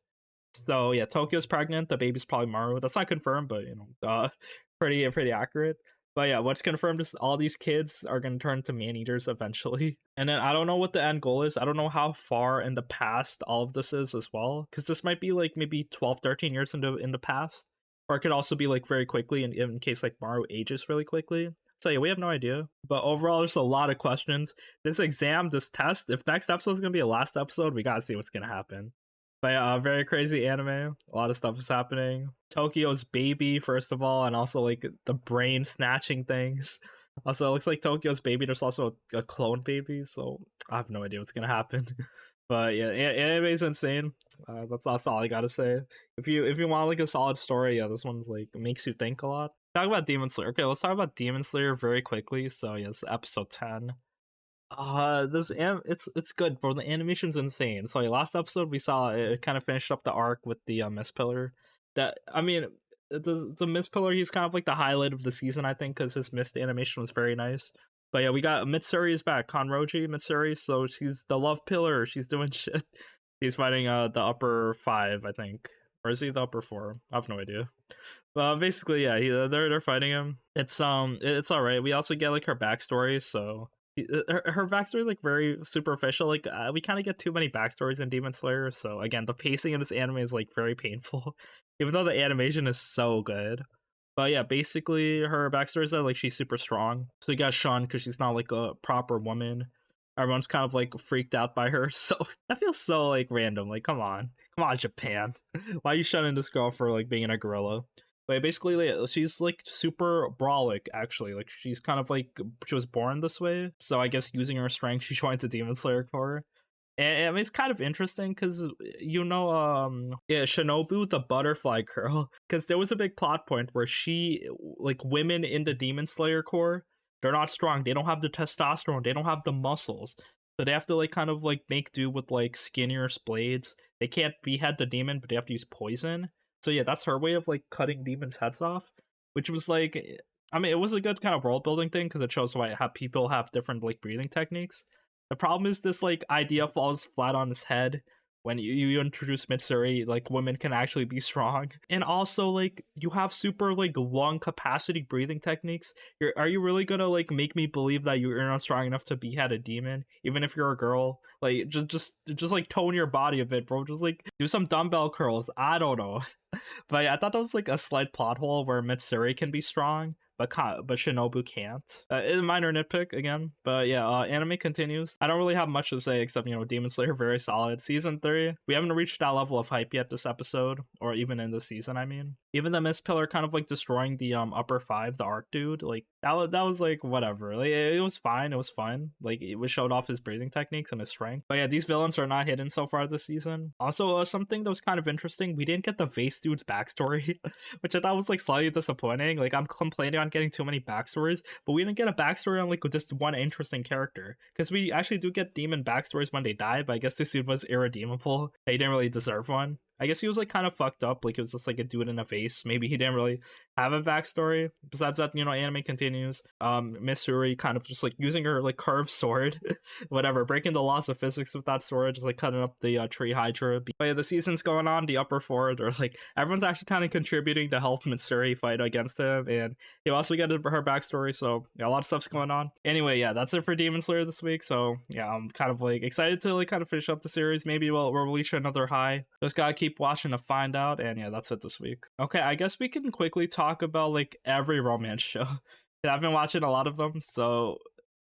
So yeah, Tokyo's pregnant. The baby's probably Maru. That's not confirmed, but pretty accurate. But yeah, what's confirmed is all these kids are gonna turn to man eaters eventually. And then I don't know what the end goal is. I don't know how far in the past all of this is as well, because this might be like maybe 12, 13 years in the past, or it could also be like very quickly in case like Maru ages really quickly. So yeah, we have no idea. But overall, there's a lot of questions. This exam, this test. If next episode is gonna be a last episode, we gotta see what's gonna happen. But yeah, very crazy anime. A lot of stuff is happening. Tokyo's baby, first of all, and also like the brain snatching things. Also, it looks like Tokyo's baby. There's also a clone baby, so I have no idea what's gonna happen. But yeah, anime is insane. That's all I gotta say. If you want like a solid story, yeah, this one like makes you think a lot. Talk about Demon Slayer. Okay, let's talk about Demon Slayer very quickly. So yes, episode 10. It's good, bro. The animation's insane. So last episode we saw it kind of finished up the arc with the Mist Pillar. That I mean, the Mist Pillar, he's kind of like the highlight of the season, I think, because his Mist animation was very nice. But yeah, we got Mitsuri is back, Kanroji Mitsuri. So she's the love pillar. She's doing shit. He's fighting the upper 5, I think, or is he the upper 4? I have no idea. Well, basically, yeah, they're fighting him. It's all right. We also get like her backstory, so her backstory like very superficial. Like we kind of get too many backstories in Demon Slayer, so again the pacing in this anime is like very painful even though the animation is so good. But yeah, basically her backstory is that like she's super strong, so we got shunned because she's not like a proper woman. Everyone's kind of like freaked out by her, so that feels so like random. Like come on Japan. Why are you shunning this girl for like being a gorilla? But basically, like, she's like super brawlic. Actually, like she's kind of like she was born this way. So I guess using her strength, she joined the Demon Slayer Corps. And I mean, it's kind of interesting because yeah, Shinobu, the butterfly girl, because there was a big plot point where she like women in the Demon Slayer Corps, they're not strong. They don't have the testosterone. They don't have the muscles. So they have to like kind of like make do with like skinnier blades. They can't behead the demon, but they have to use poison. So yeah, that's her way of like cutting demons' heads off, which was like, I mean, it was a good kind of world building thing because it shows why how people have different like breathing techniques. The problem is this like idea falls flat on its head when you introduce Mitsuri. Like women can actually be strong, and also like you have super like lung capacity breathing techniques. Are you really gonna like make me believe that you're not strong enough to behead a demon, even if you're a girl? Like just like tone your body a bit, bro. Just like do some dumbbell curls. I don't know. But yeah, I thought that was like a slight plot hole where Mitsuri can be strong, but Shinobu can't. It's a minor nitpick again, but yeah, anime continues. I don't really have much to say except Demon Slayer very solid. Season 3, we haven't reached that level of hype yet this episode, or even in this season. I mean, even the Mist Pillar kind of like destroying the upper 5, the arc dude. Like that was like whatever. Like it was fine. It was fun. Like it was showed off his breathing techniques and his strength. But yeah, these villains are not hidden so far this season. Also, something that was kind of interesting, we didn't get the Vase dude's backstory, which I thought was like slightly disappointing. Like I'm complaining on getting too many backstories, but we didn't get a backstory on like just one interesting character, because we actually do get demon backstories when they die, but I guess this dude was irredeemable. He didn't really deserve one. I guess he was like kind of fucked up, like it was just like a dude in a vase. Maybe he didn't really have a backstory. Besides that, anime continues. Mitsuri kind of just like using her like curved sword, whatever, breaking the laws of physics with that sword, just like cutting up the tree hydra. But yeah, the season's going on, the upper 4, they're like everyone's actually kind of contributing to help Mitsuri fight against him, and you also get her backstory. So yeah, a lot of stuff's going on. Anyway, yeah, that's it for Demon Slayer this week. So yeah, I'm kind of like excited to like kind of finish up the series. Maybe we'll release another high. Just gotta keep watching to find out. And yeah, that's it this week. Okay, I guess we can quickly talk about like every romance show. I've been watching a lot of them, so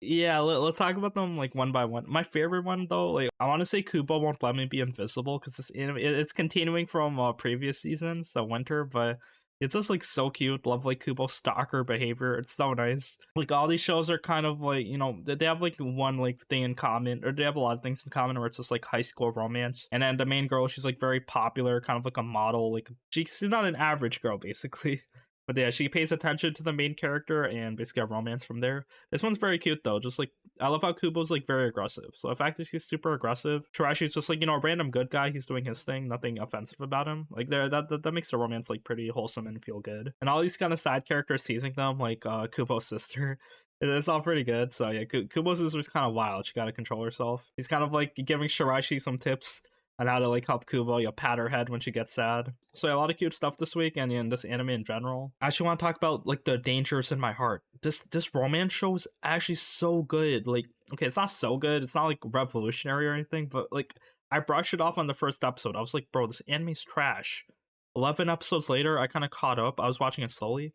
yeah, let's talk about them like one by one. My favorite one though, like I want to say Kubo Won't Let Me Be Invisible, because it's continuing from previous seasons, so winter, but it's just like so cute. Love like Kubo's stalker behavior. It's so nice. Like all these shows are kind of like, they have like one like thing in common, or they have a lot of things in common, where it's just like high school romance. And then the main girl, she's like very popular, kind of like a model. Like she's not an average girl basically. But yeah, she pays attention to the main character and basically a romance from there. This one's very cute though. Just like I love how Kubo's like very aggressive. So the fact that she's super aggressive, Terashi's just like a random good guy. He's doing his thing. Nothing offensive about him. Like that makes the romance like pretty wholesome and feel good. And all these kind of side characters teasing them, like Kubo's sister. It's all pretty good. So yeah, Kubo's was kind of wild. She got to control herself. He's kind of like giving Shiraishi some tips on how to like help Kubo, pat her head when she gets sad. So yeah, a lot of cute stuff this week, and in this anime in general. I actually want to talk about like the dangers in my heart. This romance show is actually so good. Like, okay, it's not so good. It's not like revolutionary or anything, but like I brushed it off on the first episode. I was like, bro, this anime's trash. 11 episodes later, I kind of caught up. I was watching it slowly.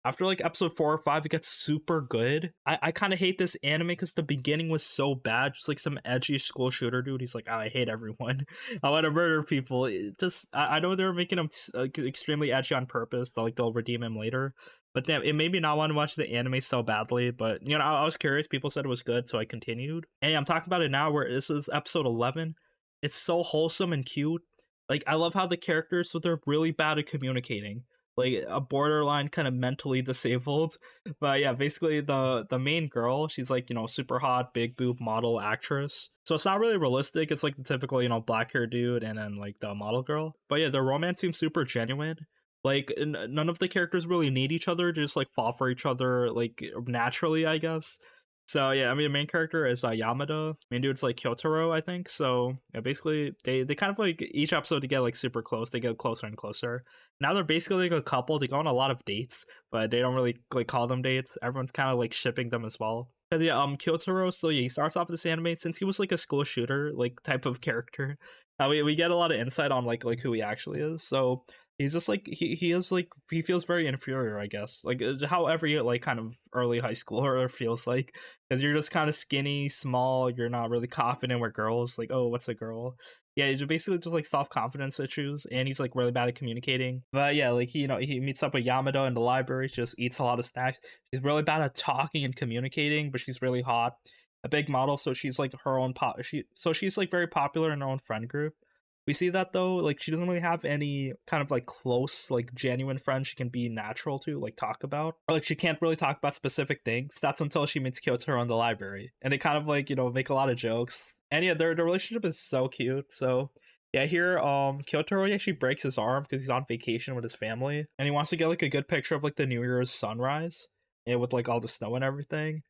After like episode 4 or 5, it gets super good. I kind of hate this anime because the beginning was so bad. Just like some edgy school shooter dude. He's like, oh, I hate everyone. I want to murder people. I know they were making him extremely edgy on purpose. They'll redeem him later. But damn, it made me not want to watch the anime so badly. But I was curious. People said it was good, so I continued. And I'm talking about it now, where this is episode 11. It's so wholesome and cute. Like, I love how the characters, so they're really bad at communicating, like a borderline kind of mentally disabled. But yeah, basically the main girl, she's like, super hot, big boob model actress. So it's not really realistic. It's like the typical, black hair dude and then like the model girl. But yeah, the romance seems super genuine. Like none of the characters really need each other, just like fall for each other like naturally, I guess. So yeah, I mean, the main character is Yamada. Main dude's like Kyotaro, I think. So yeah, basically they kind of like each episode to get like super close. They get closer and closer. Now they're basically like a couple. They go on a lot of dates, but they don't really like call them dates. Everyone's kind of like shipping them as well. Cause yeah, Kyotaro. So yeah, he starts off with this anime since he was like a school shooter like type of character. We get a lot of insight on like who he actually is. So he's just like he is like he feels very inferior, I guess, like how every like kind of early high schooler feels like, because you're just kind of skinny, small, you're not really confident with girls, like, oh, what's a girl. Yeah, it's basically just like self-confidence issues, and he's like really bad at communicating. But yeah, like he meets up with Yamada in the library. She just eats a lot of snacks. She's really bad at talking and communicating, but she's really hot, a big model, so she's like her own she's like very popular in her own friend group. We see that though, like she doesn't really have any kind of like close, like genuine friends she can be natural to, like talk about. Or, like she can't really talk about specific things. That's until she meets Kyotaro in the library, and they kind of like make a lot of jokes. And yeah, their relationship is so cute. So yeah, here Kyotaro actually breaks his arm because he's on vacation with his family, and he wants to get like a good picture of like the New Year's sunrise, and with like all the snow and everything.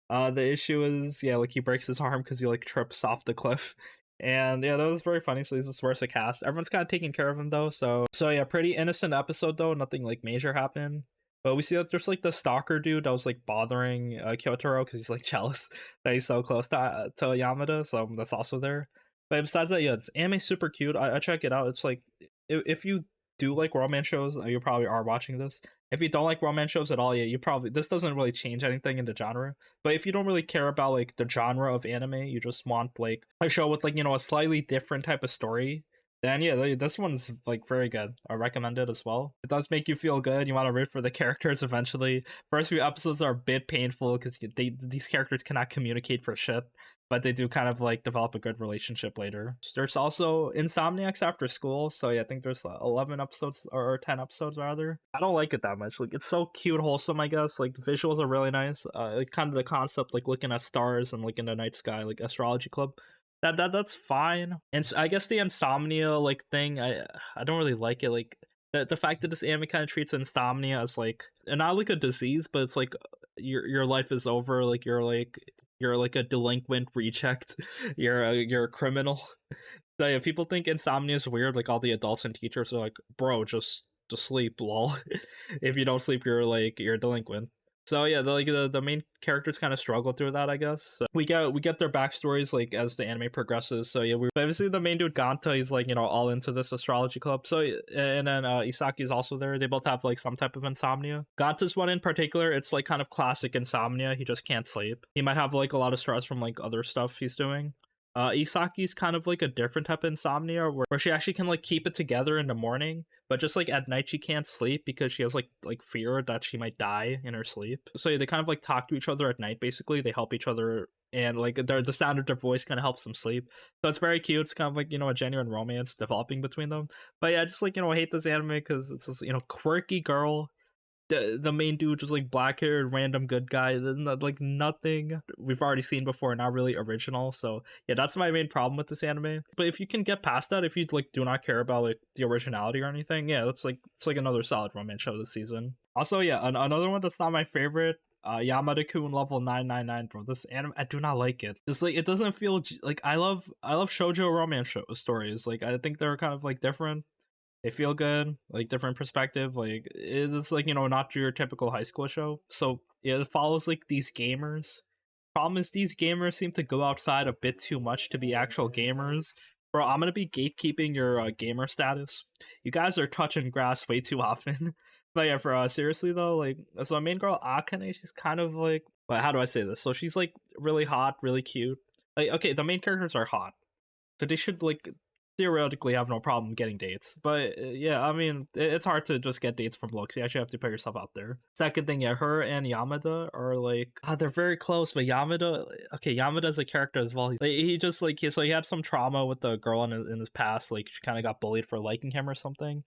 The issue is, yeah, like he breaks his arm because he like trips off the cliff. And yeah, that was very funny. So he's the worst of cast. Everyone's kind of taking care of him though. So yeah, pretty innocent episode though. Nothing like major happened. But we see that there's like the stalker dude that was like bothering Kyotaro because he's like jealous that he's so close to Yamada. So that's also there. But besides that, yeah, it's anime super cute. I check it out. It's like if you do like romance shows, you probably are watching this. If you don't like romance shows at all, yeah, you probably, this doesn't really change anything in the genre. But if you don't really care about like the genre of anime, you just want like a show with like a slightly different type of story, then yeah, this one's like very good. I recommend it as well. It does make you feel good. You want to root for the characters eventually. First few episodes are a bit painful because these characters cannot communicate for shit, but they do kind of like develop a good relationship later. There's also Insomniacs After School. So yeah, I think there's 11 episodes or 10 episodes rather. I don't like it that much. Like it's so cute, wholesome, I guess. Like the visuals are really nice. Like kind of the concept, like looking at stars and like in the night sky, like astrology club. That's fine. And I guess the insomnia like thing, I don't really like it. Like the fact that this anime kind of treats insomnia as like, and not like a disease, but it's like your life is over. Like you're like a delinquent reject. You're a criminal. So yeah, people think insomnia is weird. Like all the adults and teachers are like, bro, just sleep, lol. If you don't sleep, you're a delinquent. So yeah, the main characters kind of struggle through that, I guess. So we get their backstories like as the anime progresses. So yeah, we obviously the main dude Ganta, he's like all into this astrology club. So and then Isaki is also there. They both have like some type of insomnia. Ganta's one in particular, it's like kind of classic insomnia. He just can't sleep. He might have like a lot of stress from like other stuff he's doing. Isaki's kind of like a different type of insomnia where she actually can like keep it together in the morning, but just like at night she can't sleep because she has like fear that she might die in her sleep. So yeah, they kind of like talk to each other at night. Basically, they help each other, and like the sound of their voice kind of helps them sleep. So it's very cute. It's kind of like a genuine romance developing between them. But yeah, just like I hate this anime because it's just quirky girl. The main dude just like black haired random good guy, like nothing we've already seen before, not really original. So yeah, that's my main problem with this anime. But if you can get past that, if you like do not care about like the originality or anything, yeah, it's like another solid romance show this season. Also yeah, another one that's not my favorite, Yamada-kun level 999, bro. This anime, I do not like it. Just like it doesn't feel like I love shoujo romance stories. Like I think they're kind of like different. They feel good, like different perspective. Like it's like not your typical high school show. So yeah, it follows like these gamers. Problem is these gamers seem to go outside a bit too much to be actual gamers. Bro, I'm gonna be gatekeeping your gamer status. You guys are touching grass way too often. But yeah, for seriously though, like so the main girl Akane, she's kind of like, but how do I say this? So she's like really hot, really cute. Like okay, the main characters are hot, so they should like theoretically have no problem getting dates. But yeah, I mean, it's hard to just get dates from looks. You actually have to put yourself out there. Second thing, yeah, her and Yamada are like, they're very close. But Yamada, okay, Yamada's a character as well. He just like so he had some trauma with the girl in his past. Like she kind of got bullied for liking him or something.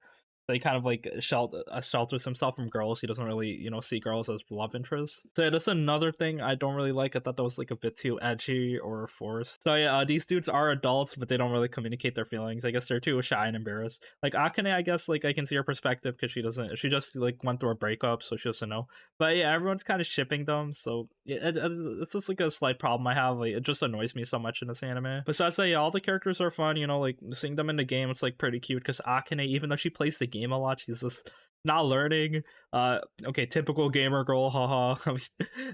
So he kind of like shelters himself from girls. He doesn't really, see girls as love interests. So yeah, that's another thing I don't really like. I thought that was like a bit too edgy or forced. So yeah, these dudes are adults, but they don't really communicate their feelings. I guess they're too shy and embarrassed. Like Akane, I guess like I can see her perspective because she just like went through a breakup, so she doesn't know. But yeah, everyone's kind of shipping them. So yeah, it's just like a slight problem I have. Like it just annoys me so much in this anime. Besides that, yeah, all the characters are fun. Like seeing them in the game, it's like pretty cute because Akane, even though she plays the game a lot, she's just not learning. Okay, typical gamer girl, haha.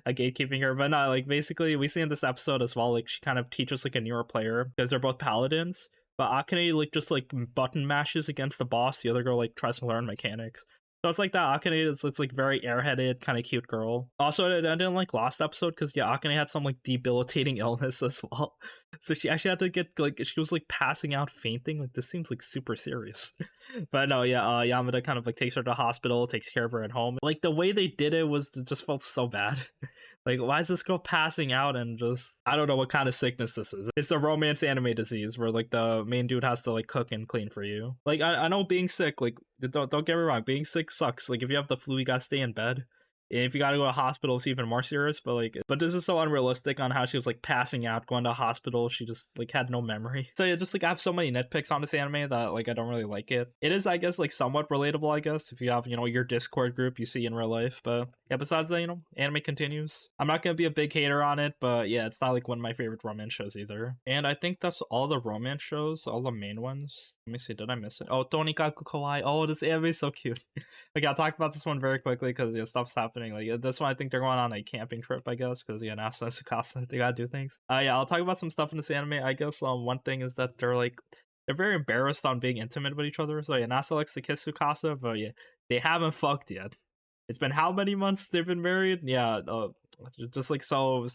A gatekeeping her, but not like basically we see in this episode as well, like she kind of teaches like a newer player because they're both paladins. But Akane like just like button mashes against the boss. The other girl like tries to learn mechanics. So it's like that. Akane is it's like very airheaded, kind of cute girl. Also, I didn't like last episode because yeah, Akane had some like debilitating illness as well. So she actually had to get like she was like passing out, fainting. Like this seems like super serious. But no, yeah, Yamada kind of like takes her to the hospital, takes care of her at home. Like the way they did it was it just felt so bad. Like, why is this girl passing out and just I don't know what kind of sickness this is. It's a romance anime disease where like the main dude has to like cook and clean for you. Like I know being sick, like don't get me wrong, being sick sucks. Like if you have the flu, you gotta stay in bed. If you gotta go to hospital, it's even more serious. But this is so unrealistic on how she was like passing out, going to hospital. She just like had no memory. So yeah, just like I have so many nitpicks on this anime that like I don't really like it. It is, I guess, like somewhat relatable. I guess if you have your Discord group you see in real life. But yeah, besides that, anime continues. I'm not gonna be a big hater on it, but yeah, it's not like one of my favorite romance shows either. And I think that's all the romance shows, all the main ones. Let me see, did I miss it? Oh, Tonikaku Kawaii. Oh, this anime is so cute. Okay, I'll talk about this one very quickly because yeah, stuff's happening. Like this one, I think they're going on a camping trip, I guess, because yeah, Nasa and Tsukasa, they gotta do things. Yeah, I'll talk about some stuff in this anime. I guess one thing is that they're very embarrassed on being intimate with each other. So yeah, Nasa likes to kiss Tsukasa, but yeah, they haven't fucked yet. It's been how many months they've been married? Yeah, just like so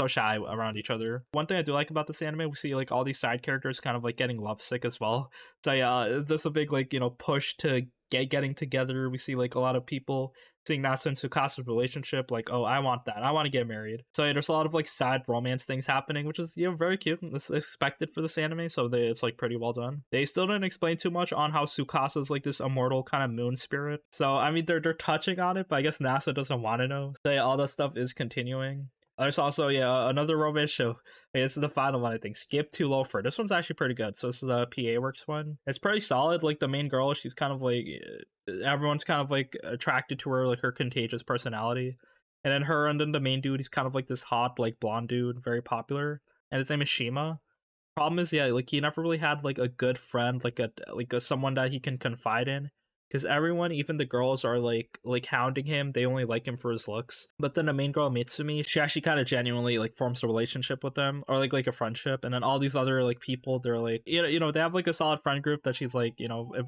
shy around each other. One thing I do like about this anime, we see like all these side characters kind of like getting lovesick as well. So yeah, there's a big like push to getting together. We see like a lot of people seeing Nasa and Tsukasa's relationship, like, oh, I want that. I want to get married. So yeah, there's a lot of like sad romance things happening, which is very cute. This is expected for this anime, so it's like pretty well done. They still didn't explain too much on how Tsukasa's like this immortal kind of moon spirit. So I mean they're touching on it, but I guess NASA doesn't want to know. So yeah, all that stuff is continuing. There's also, yeah, another romance show. Hey, this is the final one, I think. Skip to Loafer. This one's actually pretty good. So this is a PA Works one. It's pretty solid. Like, the main girl, she's kind of like... Everyone's kind of, like, attracted to her, like, her contagious personality. And then her and then the main dude, he's kind of like this hot, like, blonde dude, very popular. And his name is Shima. Problem is, yeah, like, he never really had, like, a good friend, like a someone that he can confide in. Because everyone, even the girls, are like hounding him. They only like him for his looks. But then the main girl, Mitsumi, she actually kind of genuinely like forms a relationship with them, or like a friendship. And then all these other like people, they're like they have like a solid friend group that she's like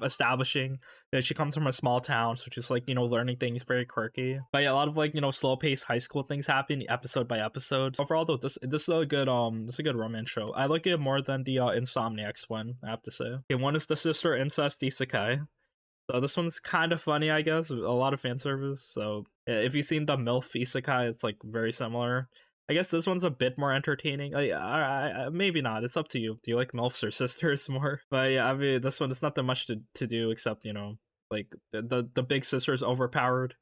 establishing. That she comes from a small town, so she's like learning things, very quirky. But yeah, a lot of like slow paced high school things happen episode by episode. Overall though, this is a good romance show. I like it more than the Insomniacs one, I have to say. Okay, one is the sister incest isekai. So this one's kind of funny, I guess. A lot of fan service. So yeah, if you've seen the MILF Isekai, it's like very similar. I guess this one's a bit more entertaining. Maybe not. It's up to you. Do you like MILFs or sisters more? But yeah, I mean, this one, it's not that much to do except, like the big sister is overpowered.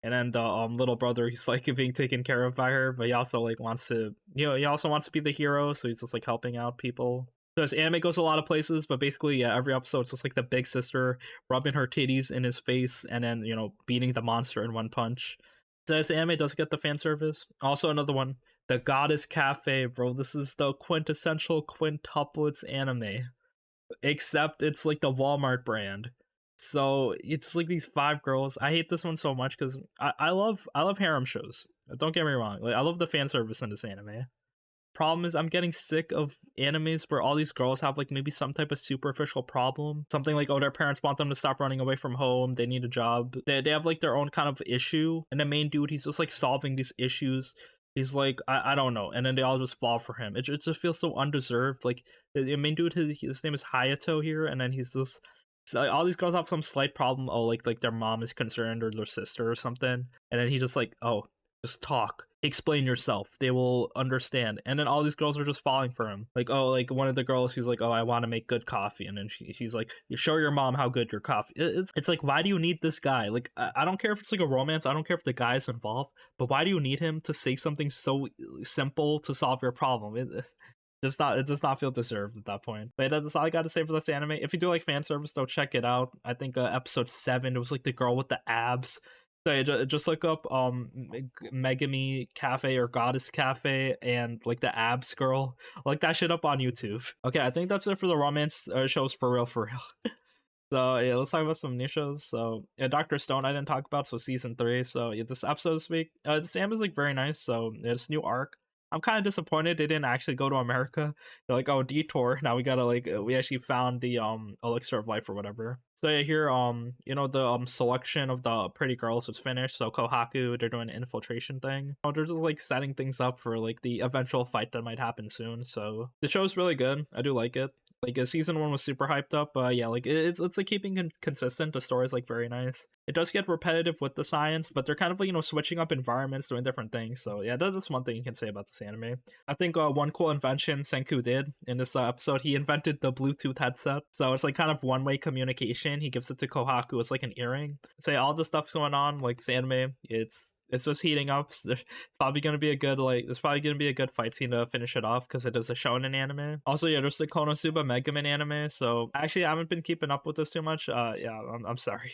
And then the little brother, he's like being taken care of by her, but he also like wants to, he also wants to be the hero. So he's just like helping out people. So this anime goes a lot of places, but basically, yeah, every episode it's just like the big sister rubbing her titties in his face and then, beating the monster in one punch. So this anime does get the fan service. Also another one, the Goddess Cafe, bro. This is the quintessential quintuplets anime, except it's like the Walmart brand. So it's like these 5 girls. I hate this one so much because I love harem shows. Don't get me wrong. Like I love the fan service in this anime. Problem is I'm getting sick of animes where all these girls have like maybe some type of superficial problem. Something like, oh, their parents want them to stop running away from home, they need a job. They have like their own kind of issue. And the main dude, he's just like solving these issues. He's like, I don't know. And then they all just fall for him. It just feels so undeserved. Like the main dude, his name is Hayato here, and then he's just so like, all these girls have some slight problem. Oh, like their mom is concerned or their sister or something. And then he's just like, oh, just talk, explain yourself, they will understand. And then all these girls are just falling for him. Like, oh, like one of the girls, she's like, oh, I want to make good coffee. And then she's like, you show your mom how good your coffee. It's like, why do you need this guy? Like, I don't care if it's like a romance, I don't care if the guy is involved, but why do you need him to say something so simple to solve your problem? It does not feel deserved at that point. But that's all I got to say for this anime. If you do like fan service though, check it out. I think episode 7, it was like the girl with the abs. So yeah, just look up Megami Cafe or Goddess Cafe and like the abs girl. Look that shit up on YouTube. Okay, I think that's it for the romance shows for real. So yeah, let's talk about some new shows. So yeah, Dr. Stone I didn't talk about, so season 3. So yeah, this episode this week, this anime is like very nice. So yeah, this new arc, I'm kind of disappointed they didn't actually go to America. They're like, oh, detour. Now we gotta like we actually found the elixir of life or whatever. So yeah, here you know the selection of the pretty girls was finished. So Kohaku, they're doing an infiltration thing. Oh, they're just like setting things up for like the eventual fight that might happen soon. So the show's really good. I do like it. Like season 1 was super hyped up, yeah, like it's like keeping consistent. The story's like very nice. It does get repetitive with the science, but they're kind of like, you know, switching up environments, doing different things. So yeah, that's one thing you can say about this anime. I think one cool invention Senku did in this episode, he invented the Bluetooth headset. So it's like kind of one-way communication. He gives it to Kohaku. It's like an earring. So yeah, all the stuff's going on. Like this anime, it's just heating up. So there's probably gonna be a good fight scene to finish it off because it is a shonen anime. Also, yeah, there's the Konosuba Megami anime. So actually, I haven't been keeping up with this too much. Yeah, I'm sorry,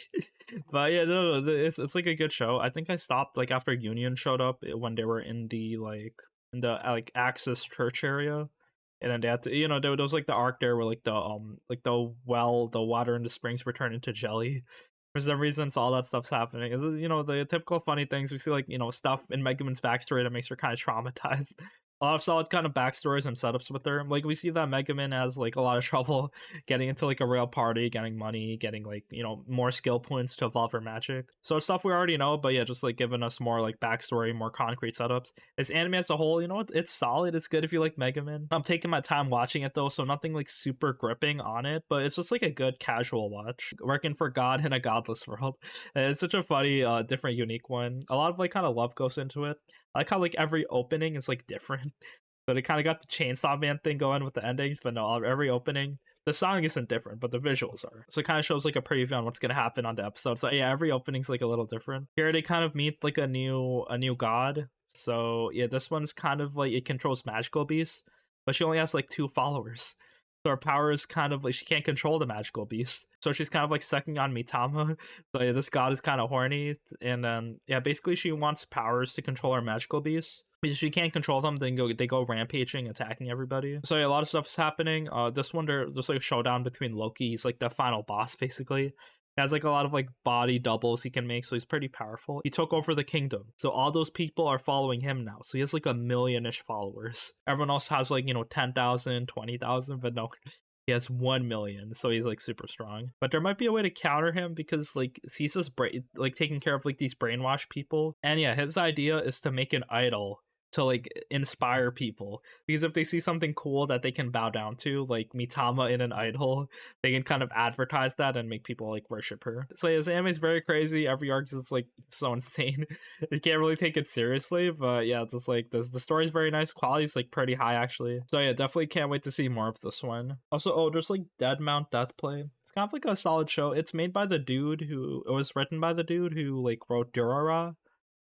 but yeah, no, it's like a good show. I think I stopped like after Union showed up when they were in the Axis Church area. And then they had to, you know, there was like the arc there where like the water in the springs were turned into jelly for some reason. So all that stuff's happening. You know, the typical funny things we see, like, you know, stuff in Megaman's backstory that makes her kind of traumatized. A lot of solid kind of backstories and setups with her. Like we see that Megaman has like a lot of trouble getting into like a real party, getting money, getting like, you know, more skill points to evolve her magic. So stuff we already know, but yeah, just like giving us more like backstory, more concrete setups. This anime as a whole, you know, it's solid. It's good if you like Megaman. I'm taking my time watching it though, so nothing like super gripping on it, but it's just like a good casual watch. Working for God in a godless world. It's such a funny, different, unique one. A lot of like kind of love goes into it. I like how like every opening is like different. So they kind of got the Chainsaw Man thing going with the endings, but no, every opening, the song isn't different, but the visuals are. So it kind of shows like a preview on what's gonna happen on the episode. So yeah, every opening's like a little different. Here they kind of meet like a new god. So yeah, this one's kind of like it controls magical beasts, but she only has like 2 followers. So her power is kind of like she can't control the magical beast. So she's kind of like sucking on Mitama. So yeah, this god is kind of horny. And then yeah, basically she wants powers to control her magical beasts. If she can't control them, then they go rampaging, attacking everybody. So yeah, a lot of stuff's happening. This one there's like a showdown between Loki. He's like the final boss basically. He has like a lot of like body doubles he can make, so he's pretty powerful. He took over the kingdom, so all those people are following him now. So he has like 1 million-ish followers. Everyone else has like, you know, 10,000, 20,000, but no, he has 1 million, so he's like super strong. But there might be a way to counter him because like he's just like taking care of like these brainwashed people. And yeah, his idea is to make an idol to like inspire people, because if they see something cool that they can bow down to, like Mitama in an idol, they can kind of advertise that and make people like worship her. So yeah, this anime is very crazy. Every arc is like so insane. You can't really take it seriously, but yeah, just like the story's very nice. Quality's like pretty high actually. So yeah, definitely can't wait to see more of this one. Also, oh, there's like Dead Mount Death Play. It's kind of like a solid show. It's made by the dude who, it was written by the dude who like wrote Durara.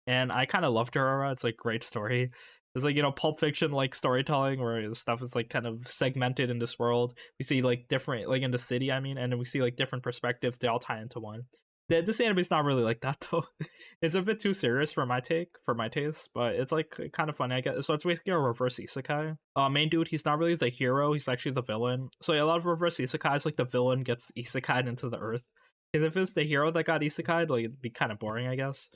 And I kind of love Terrace. It's like great story. It's like, you know, Pulp Fiction like storytelling where stuff is like kind of segmented in this world. We see like different, like in the city, I mean, and then we see like different perspectives. They all tie into one. This anime is not really like that though. It's a bit too serious for my taste, but it's like kind of funny, I guess. So it's basically a reverse isekai. Main dude, he's not really the hero, he's actually the villain. So yeah, a lot of reverse isekais, like the villain gets isekai'd into the earth. Because if it's the hero that got isekai'd, like it'd be kind of boring, I guess.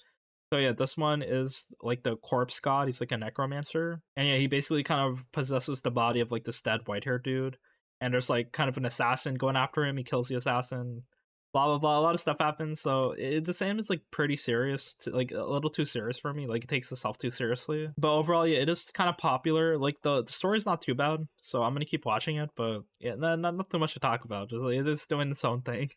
So yeah, this one is like the corpse god. He's like a necromancer, and yeah, he basically kind of possesses the body of like this dead white haired dude. And there's like kind of an assassin going after him. He kills the assassin. Blah blah blah. A lot of stuff happens. So the same is like pretty serious, like a little too serious for me. Like it takes itself too seriously. But overall, yeah, it is kind of popular. Like the story's not too bad, so I'm gonna keep watching it. But yeah, not too much to talk about. Just like, it is doing its own thing.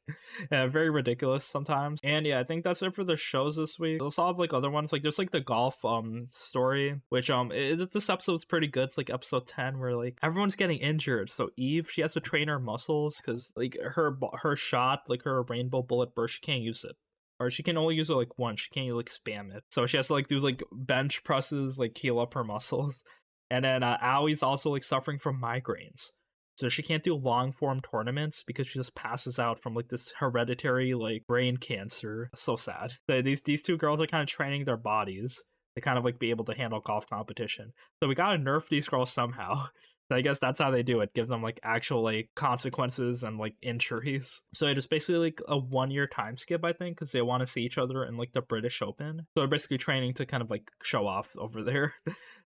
Yeah, very ridiculous sometimes. And yeah, I think that's it for the shows this week. We'll have like other ones. Like there's like the golf story, which this episode's pretty good. It's like episode 10 where like everyone's getting injured. So Eve, she has to train her muscles because like her shot, like her rainbow bullet burst, she can't use it. Or she can only use it like once. She can't like spam it. So she has to like do like bench presses, like heal up her muscles. And then Aoi's also like suffering from migraines. So she can't do long form tournaments because she just passes out from like this hereditary like brain cancer. So sad. So these two girls are kind of training their bodies to kind of like be able to handle golf competition. So we gotta nerf these girls somehow. So I guess that's how they do it. Give them like actual like consequences and like injuries. So it is basically like a 1 year time skip, I think, because they want to see each other in like the British Open. So they're basically training to kind of like show off over there.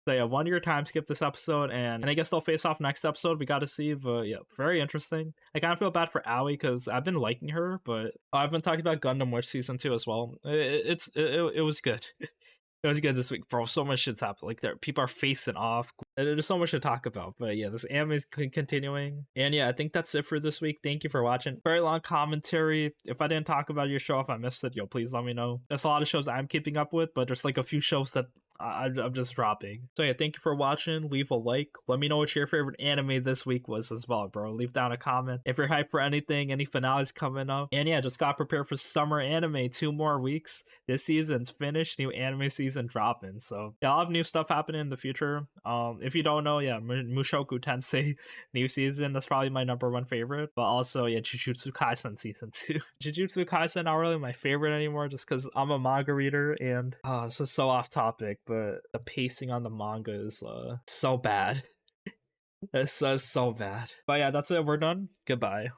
So yeah, 1 year time skip this episode, and I guess they'll face off next episode. We got to see, but yeah, very interesting. I kind of feel bad for Aoi because I've been liking her, but I've been talking about Gundam Witch season 2 as well. It was good. It was good this week, bro. So much shit's happened. Like, people are facing off. There's so much to talk about. But yeah, this anime is continuing. And yeah, I think that's it for this week. Thank you for watching. Very long commentary. If I didn't talk about your show, if I missed it, please let me know. There's a lot of shows I'm keeping up with, but there's like a few shows that I'm just dropping. So yeah, thank you for watching. Leave a like. Let me know what your favorite anime this week was as well, bro. Leave down a comment. If you're hyped for anything, any finales coming up. And yeah, just got prepared for summer anime. 2 more weeks. This season's finished. New anime season dropping. So yeah, I'll have new stuff happening in the future. If you don't know, yeah, Mushoku Tensei new season. That's probably my #1 favorite. But also, yeah, Jujutsu Kaisen season 2. Jujutsu Kaisen not really my favorite anymore, just because I'm a manga reader, and this is so off topic, but the pacing on the manga is so bad. It's so bad. But yeah, that's it. We're done. Goodbye.